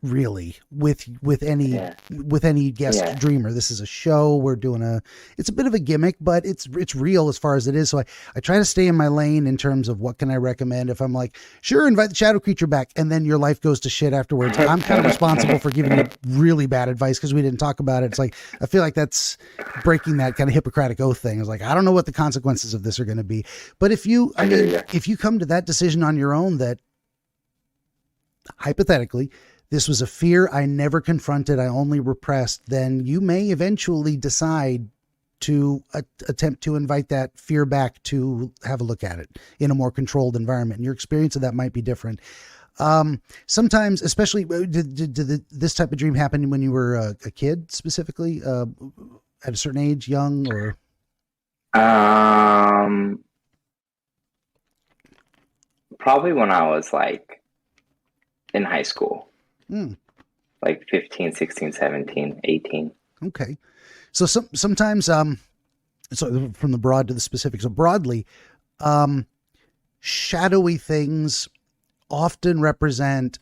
really with any guest dreamer. This is a show. We're doing it's a bit of a gimmick, but it's real as far as it is. So I try to stay in my lane in terms of what can I recommend. If I'm like, sure, invite the shadow creature back, and then your life goes to shit afterwards, I'm kind of responsible for giving you really bad advice because we didn't talk about it. It's like, I feel like that's breaking that kind of Hippocratic oath thing. It's like, I don't know what the consequences of this are going to be. But if you come to that decision on your own, that hypothetically, this was a fear I never confronted, I only repressed, then you may eventually decide to attempt to invite that fear back to have a look at it in a more controlled environment. And your experience of that might be different. Sometimes, especially, did this type of dream happen when you were a kid specifically, at a certain age, young, or? Probably when I was like in high school. Like 15, 16, 17, 18. Okay. So sometimes, so from the broad to the specific. So broadly, shadowy things often represent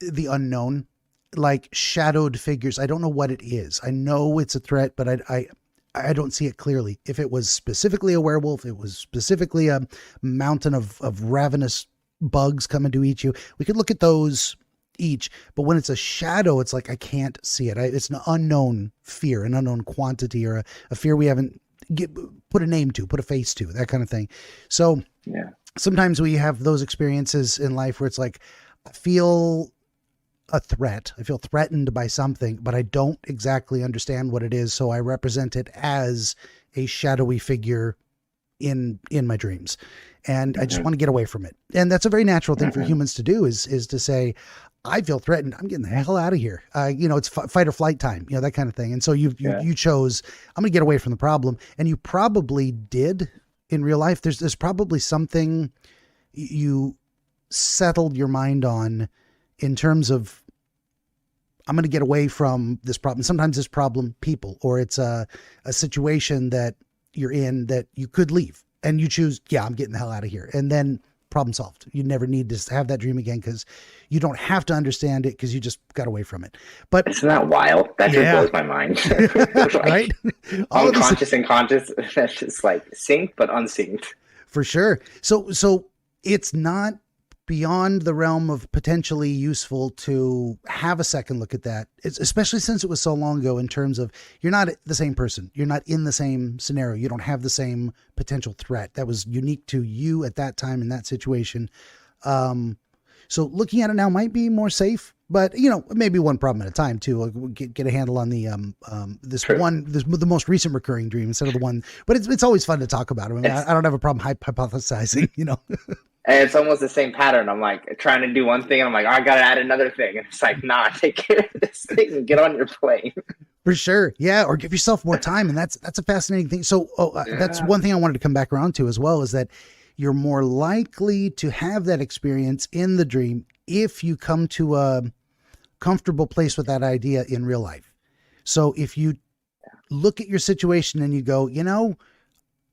the unknown, like shadowed figures. I don't know what it is. I know it's a threat, but I don't see it clearly. If it was specifically a werewolf, it was specifically a mountain of ravenous bugs coming to eat you, we could look at those each. But when it's a shadow, it's like I can't see it. It's an unknown fear, an unknown quantity, or a fear we haven't put a name to, put a face to, that kind of thing. So sometimes we have those experiences in life where it's like, I feel a threat. I feel threatened by something, but I don't exactly understand what it is. So I represent it as a shadowy figure in my dreams. And I just want to get away from it. And that's a very natural thing for humans to do, is to say, I feel threatened. I'm getting the hell out of here. It's fight or flight time, that kind of thing. And so you chose, I'm going to get away from the problem. And you probably did in real life. There's probably something you settled your mind on in terms of, I'm going to get away from this problem. Sometimes this problem, people, or it's a situation that you're in that you could leave, and you choose, I'm getting the hell out of here. And then problem solved. You never need to have that dream again, because you don't have to understand it, because you just got away from it. But isn't that wild? That just blows my mind. Like, right? Unconscious and conscious. That's just like synced but unsynced. For sure. So it's not beyond the realm of potentially useful to have a second look at that, especially since it was so long ago, in terms of you're not the same person. You're not in the same scenario. You don't have the same potential threat that was unique to you at that time in that situation. So looking at it now might be more safe, but maybe one problem at a time too. Get a handle on the the most recent recurring dream instead of the one. But it's always fun to talk about. I mean, I don't have a problem hypothesizing. And it's almost the same pattern. I'm like trying to do one thing, and I'm like, I gotta add another thing, and it's like, nah, take care of this thing and get on your plane. For sure, yeah, or give yourself more time, and that's a fascinating thing. So that's one thing I wanted to come back around to as well, is that you're more likely to have that experience in the dream if you come to a comfortable place with that idea in real life. So if you look at your situation and you go,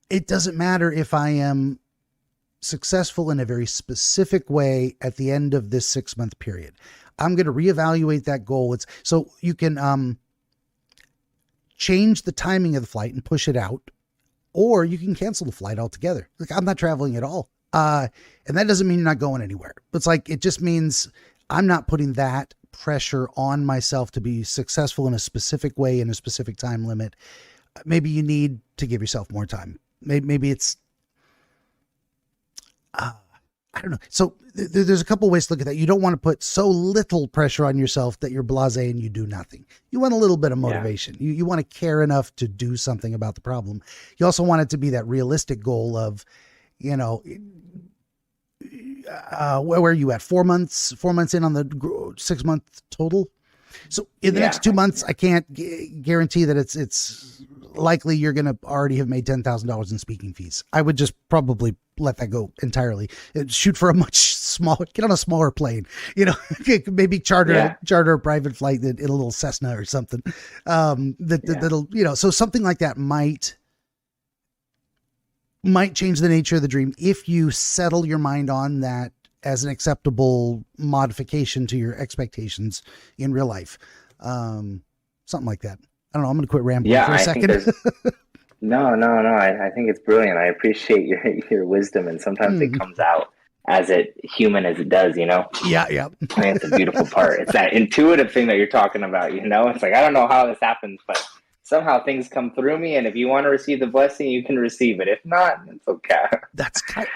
it doesn't matter if I am successful in a very specific way at the end of this 6-month period, I'm going to reevaluate that goal. So you can change the timing of the flight and push it out, or you can cancel the flight altogether. Like, I'm not traveling at all. And that doesn't mean you're not going anywhere. It's like, it just means I'm not putting that pressure on myself to be successful in a specific way in a specific time limit. Maybe you need to give yourself more time. Maybe it's, I don't know. So there's a couple ways to look at that. You don't want to put so little pressure on yourself that you're blasé and you do nothing. You want a little bit of motivation. You want to care enough to do something about the problem. You also want it to be that realistic goal of, where are you at? 4 months in on the 6-month total. So in the next 2 months, I can't guarantee that it's likely you're going to already have made $10,000 in speaking fees. I would just probably let that go entirely. Shoot for a much smaller, get on a smaller plane, maybe charter a private flight in a little Cessna or something. That'll, so something like that might change the nature of the dream if you settle your mind on that as an acceptable modification to your expectations in real life. Something like that. I don't know. I'm going to quit rambling for a second. No. I think it's brilliant. I appreciate your wisdom, and sometimes it comes out as human as it does, you know? Yeah. I think it's a beautiful part. It's that intuitive thing that you're talking about, you know? It's like, I don't know how this happens, but somehow things come through me, and if you want to receive the blessing, you can receive it. If not, it's okay.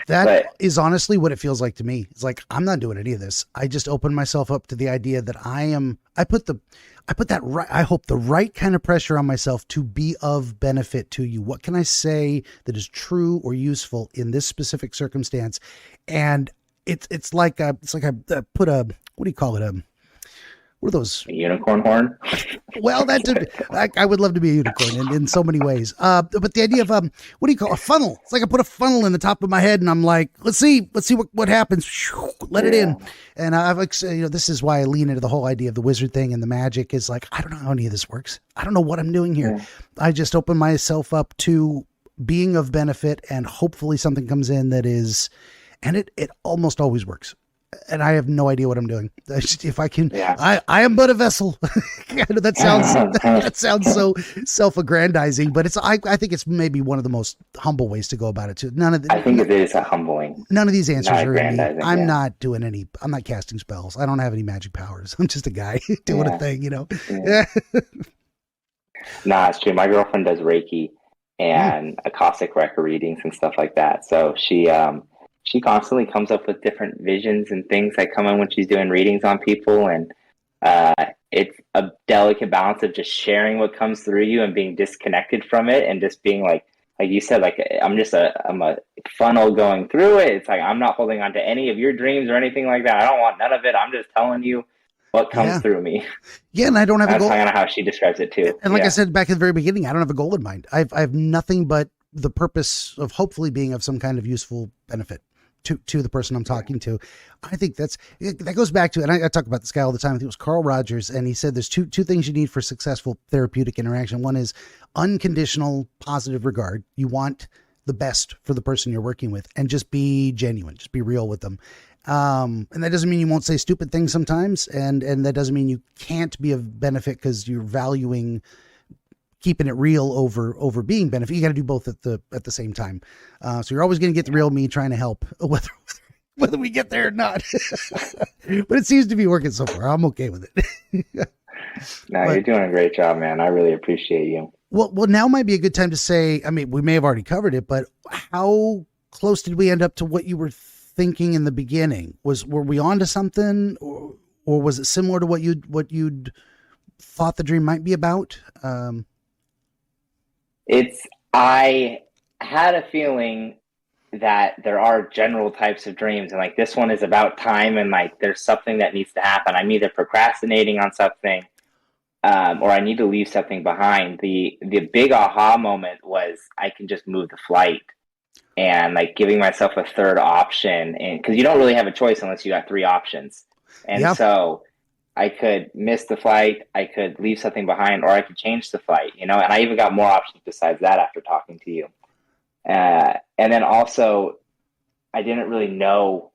That is honestly what it feels like to me. It's like, I'm not doing any of this. I just open myself up to the idea that I put the right kind of pressure on myself to be of benefit to you. What can I say that is true or useful in this specific circumstance? And it's like I put a, what do you call it? What are those? A unicorn horn? Well, I would love to be a unicorn in so many ways. But the idea of, what do you call a funnel? It's like I put a funnel in the top of my head and I'm like, let's see what happens. Let it in. And this is why I lean into the whole idea of the wizard thing and the magic is like, I don't know how any of this works. I don't know what I'm doing here. Yeah. I just open myself up to being of benefit and hopefully something comes in that is, and it almost always works. And I have no idea what I'm doing. If I can, I am but a vessel. I know that sounds so self-aggrandizing, but I think it's maybe one of the most humble ways to go about it too. I think it is a humbling. None of these answers are in me. I'm not casting spells. I don't have any magic powers. I'm just a guy doing a thing, you know? Yeah. Nah, it's true. My girlfriend does Reiki and Akashic record readings and stuff like that. So she constantly comes up with different visions and things that come in when she's doing readings on people. And it's a delicate balance of just sharing what comes through you and being disconnected from it and just being like you said, like I'm a funnel going through it. It's like, I'm not holding on to any of your dreams or anything like that. I don't want none of it. I'm just telling you what comes through me. Yeah. And I don't have a goal. That's kind of how she describes it too. And like I said back at the very beginning, I don't have a goal in mind. I have nothing but the purpose of hopefully being of some kind of useful benefit to the person I'm talking to. I think that goes back to, and I talk about this guy all the time. I think it was Carl Rogers. And he said, there's two things you need for successful therapeutic interaction. One is unconditional positive regard. You want the best for the person you're working with, and just be genuine, just be real with them. And that doesn't mean you won't say stupid things sometimes. And that doesn't mean you can't be of benefit because you're valuing keeping it real over being benefit. You got to do both at the same time. So you're always going to get the real me trying to help, whether we get there or not. But it seems to be working so far. I'm okay with it. You're doing a great job, man. I really appreciate you. Well, now might be a good time to say, I mean, we may have already covered it, but how close did we end up to what you were thinking in the beginning? Were we on to something, or was it similar to what you'd thought the dream might be about? I had a feeling that there are general types of dreams, and like this one is about time, and like there's something that needs to happen. I'm either procrastinating on something, or I need to leave something behind. The big aha moment was I can just move the flight, and like giving myself a third option, and because you don't really have a choice unless you got three options, and so I could miss the flight, I could leave something behind, or I could change the flight, you know, and I even got more options besides that after talking to you. And then also, I didn't really know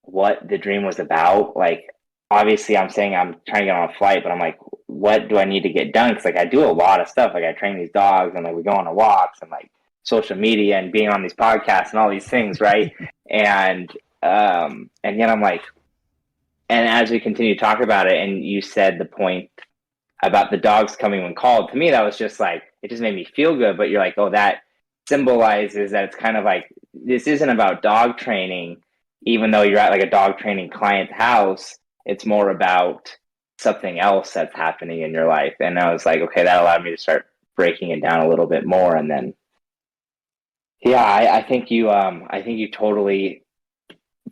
what the dream was about. Like, obviously I'm saying I'm trying to get on a flight, but I'm like, what do I need to get done? Because like I do a lot of stuff. Like I train these dogs, and like we go on walks, and like social media, and being on these podcasts and all these things, right? and yet I'm like, and as we continue to talk about it, and you said the point about the dogs coming when called, to me, that was just like, it just made me feel good. But you're like, oh, that symbolizes that it's kind of like, this isn't about dog training, even though you're at like a dog training client's house. It's more about something else that's happening in your life. And I was like, okay, that allowed me to start breaking it down a little bit more. And then, I think you totally,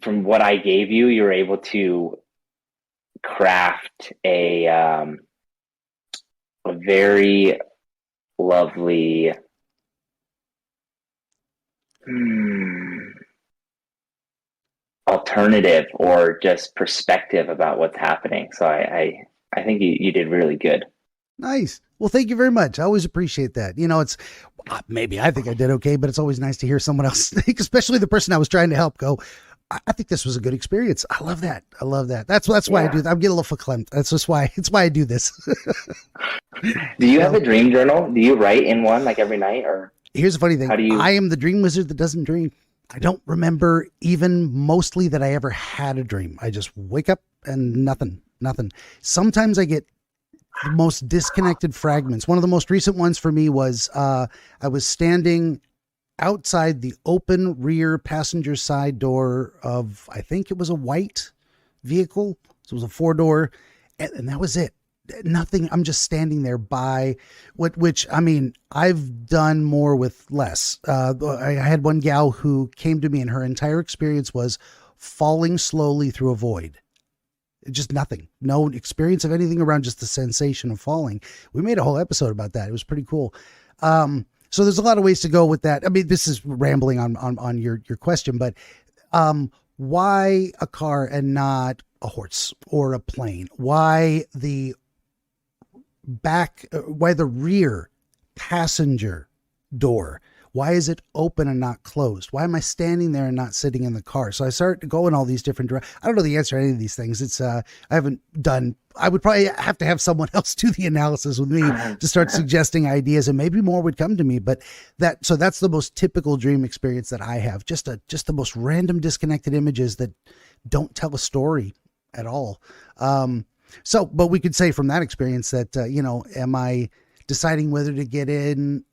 from what I gave you, you're able to craft a very lovely alternative or just perspective about what's happening. So I think you did really good. Nice. Well, thank you very much. I always appreciate that. You know, it's maybe I think I did okay, but it's always nice to hear someone else, especially the person I was trying to help, go, I think this was a good experience. I love that. I love that. That's why I do that. I'm getting a little verklempt. It's why I do this. Do you have a dream journal? Do you write in one like every night, or? Here's the funny thing. I am the dream wizard that doesn't dream. I don't remember even mostly that I ever had a dream. I just wake up and nothing. Sometimes I get the most disconnected fragments. One of the most recent ones for me was I was standing outside the open rear passenger side door of, I think it was a white vehicle. So it was a 4-door, and that was it. Nothing. I'm just standing there by which I mean, I've done more with less. I had one gal who came to me and her entire experience was falling slowly through a void. Just nothing, no experience of anything around, just the sensation of falling. We made a whole episode about that. It was pretty cool. So there's a lot of ways to go with that. I mean, this is rambling on your question, but, why a car and not a horse or a plane? Why the rear passenger door? Why is it open and not closed? Why am I standing there and not sitting in the car? So I start to go in all these different directions. I don't know the answer to any of these things. It's, I would probably have to have someone else do the analysis with me to start suggesting ideas, and maybe more would come to me. But so that's the most typical dream experience that I have. Just the most random disconnected images that don't tell a story at all. But we could say from that experience that, am I deciding whether to get in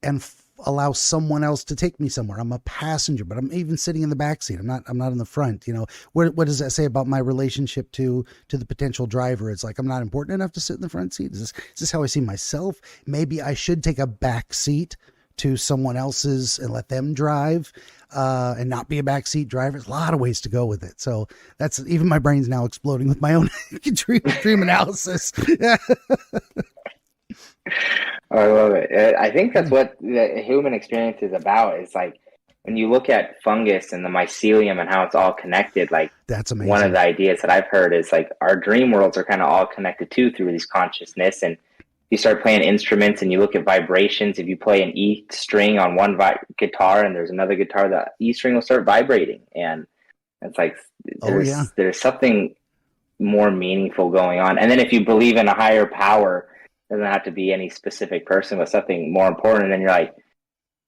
and allow someone else to take me somewhere? I'm a passenger, but I'm even sitting in the back seat. I'm not in the front. What does that say about my relationship to the potential driver? It's like, I'm not important enough to sit in the front seat. Is this how I see myself? Maybe I should take a back seat to someone else's and let them drive, and not be a backseat driver. There's a lot of ways to go with it. So that's, even my brain's now exploding with my own dream analysis. I love it. I think that's what the human experience is about. It's like when you look at fungus and the mycelium and how it's all connected, like that's amazing. One of the ideas that I've heard is like our dream worlds are kind of all connected too through these consciousness. And you start playing instruments and you look at vibrations. If you play an E string on one guitar and there's another guitar, the E string will start vibrating. And it's like, there's something more meaningful going on. And then if you believe in a higher power, it doesn't have to be any specific person, but something more important. And then you're like,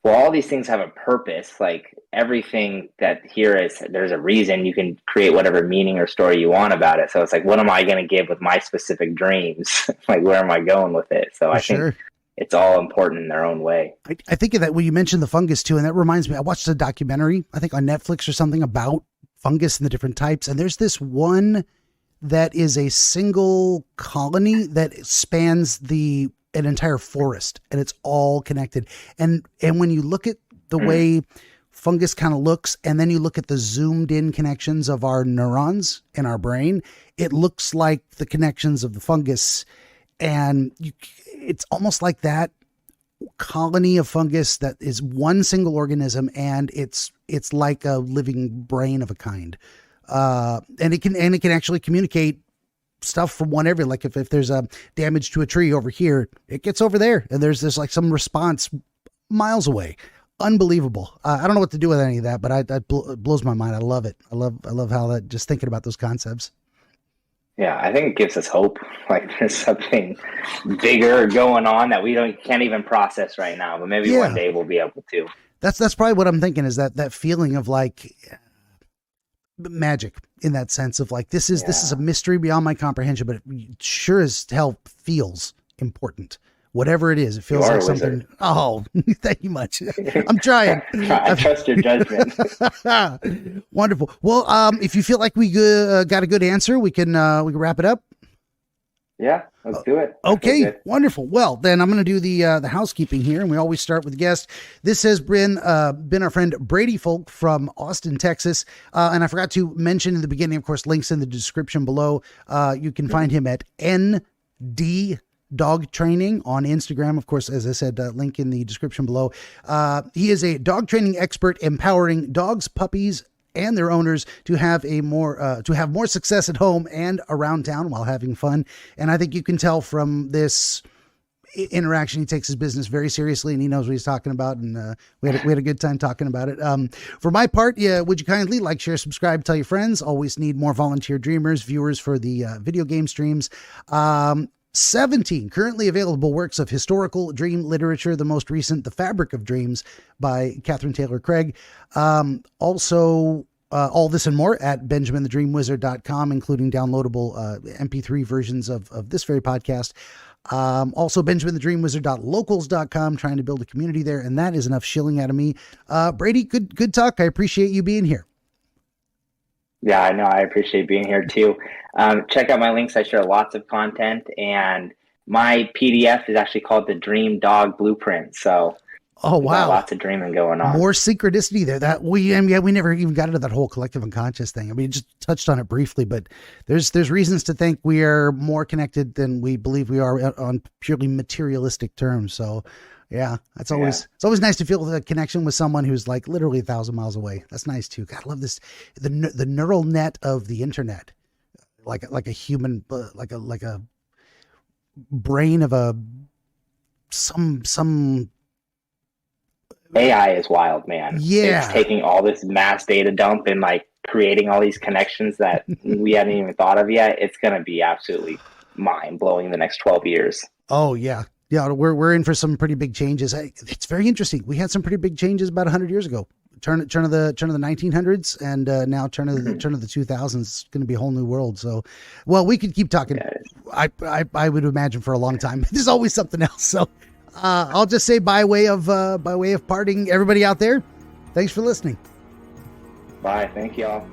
well, all these things have a purpose. Like everything that here is, there's a reason. You can create whatever meaning or story you want about it. So it's like, what am I going to give with my specific dreams? Like, where am I going with it? So I think it's all important in their own way. I think of that when you mentioned the fungus too. And that reminds me, I watched a documentary, I think on Netflix or something, about fungus and the different types. And there's this one that is a single colony that spans an entire forest, and it's all connected. And when you look at the way fungus kind of looks, and then you look at the zoomed in connections of our neurons in our brain, it looks like the connections of the fungus. And it's almost like that colony of fungus that is one single organism, and it's like a living brain of a kind. And it can actually communicate stuff from one area. Like if there's a damage to a tree over here, it gets over there, and there's like some response miles away. Unbelievable. I don't know what to do with any of that, but it blows my mind. I love it. I love how that, just thinking about those concepts. Yeah, I think it gives us hope. Like there's something bigger going on that we can't even process right now, but maybe one day we'll be able to. That's probably what I'm thinking, is that feeling of like magic, in that sense of like, this is a mystery beyond my comprehension, but it sure as hell feels important. Whatever it is, it feels like something. Wizard. Oh, thank you much. I'm trying. I trust your judgment. Wonderful. Well, if you feel like we got a good answer, we can wrap it up. Yeah, let's do it. Okay, wonderful. Well, then I'm going to do the housekeeping here, and we always start with guests. This has been our friend Brady Foulk from Austin, Texas, and I forgot to mention in the beginning, of course, links in the description below. You can find him at ND Dog Training on Instagram. Of course, as I said, link in the description below. He is a dog training expert, empowering dogs, puppies, and their owners to have more success at home and around town while having fun. And I think you can tell from this interaction. He takes his business very seriously, and he knows what he's talking about. And we had a good time talking about it. For my part, would you kindly like, share, subscribe, tell your friends? Always need more volunteer dreamers, viewers for the video game streams. 17 currently available works of historical dream literature. The most recent, The Fabric of Dreams by Catherine Taylor Craig. Also, all this and more at BenjaminTheDreamWizard.com, including downloadable MP3 versions of this very podcast. Also, BenjaminTheDreamWizard.locals.com, trying to build a community there. And that is enough shilling out of me. Brady, good talk. I appreciate you being here. Yeah, I know. I appreciate being here too. Check out my links. I share lots of content, and my PDF is actually called the Dream Dog Blueprint. So, oh wow, lots of dreaming going on. More synchronicity there. That we never even got into that whole collective unconscious thing. I mean, just touched on it briefly, but there's reasons to think we are more connected than we believe we are on purely materialistic terms. So, yeah, it's always nice to feel the connection with someone who's like literally 1,000 miles away. That's nice too. God, I love this. The neural net of the internet, like a human, like a brain of some AI is wild, man. Yeah, it's taking all this mass data dump and like creating all these connections that we hadn't even thought of yet. It's going to be absolutely mind blowing the next 12 years. Oh yeah. Yeah, we're in for some pretty big changes. It's very interesting. We had some pretty big changes about 100 years ago. Turn of the 1900s, and now turn of the 2000s. It's going to be a whole new world. So, well, we could keep talking. I would imagine for a long time. There's always something else. So, I'll just say by way of parting, everybody out there, thanks for listening. Bye. Thank y'all.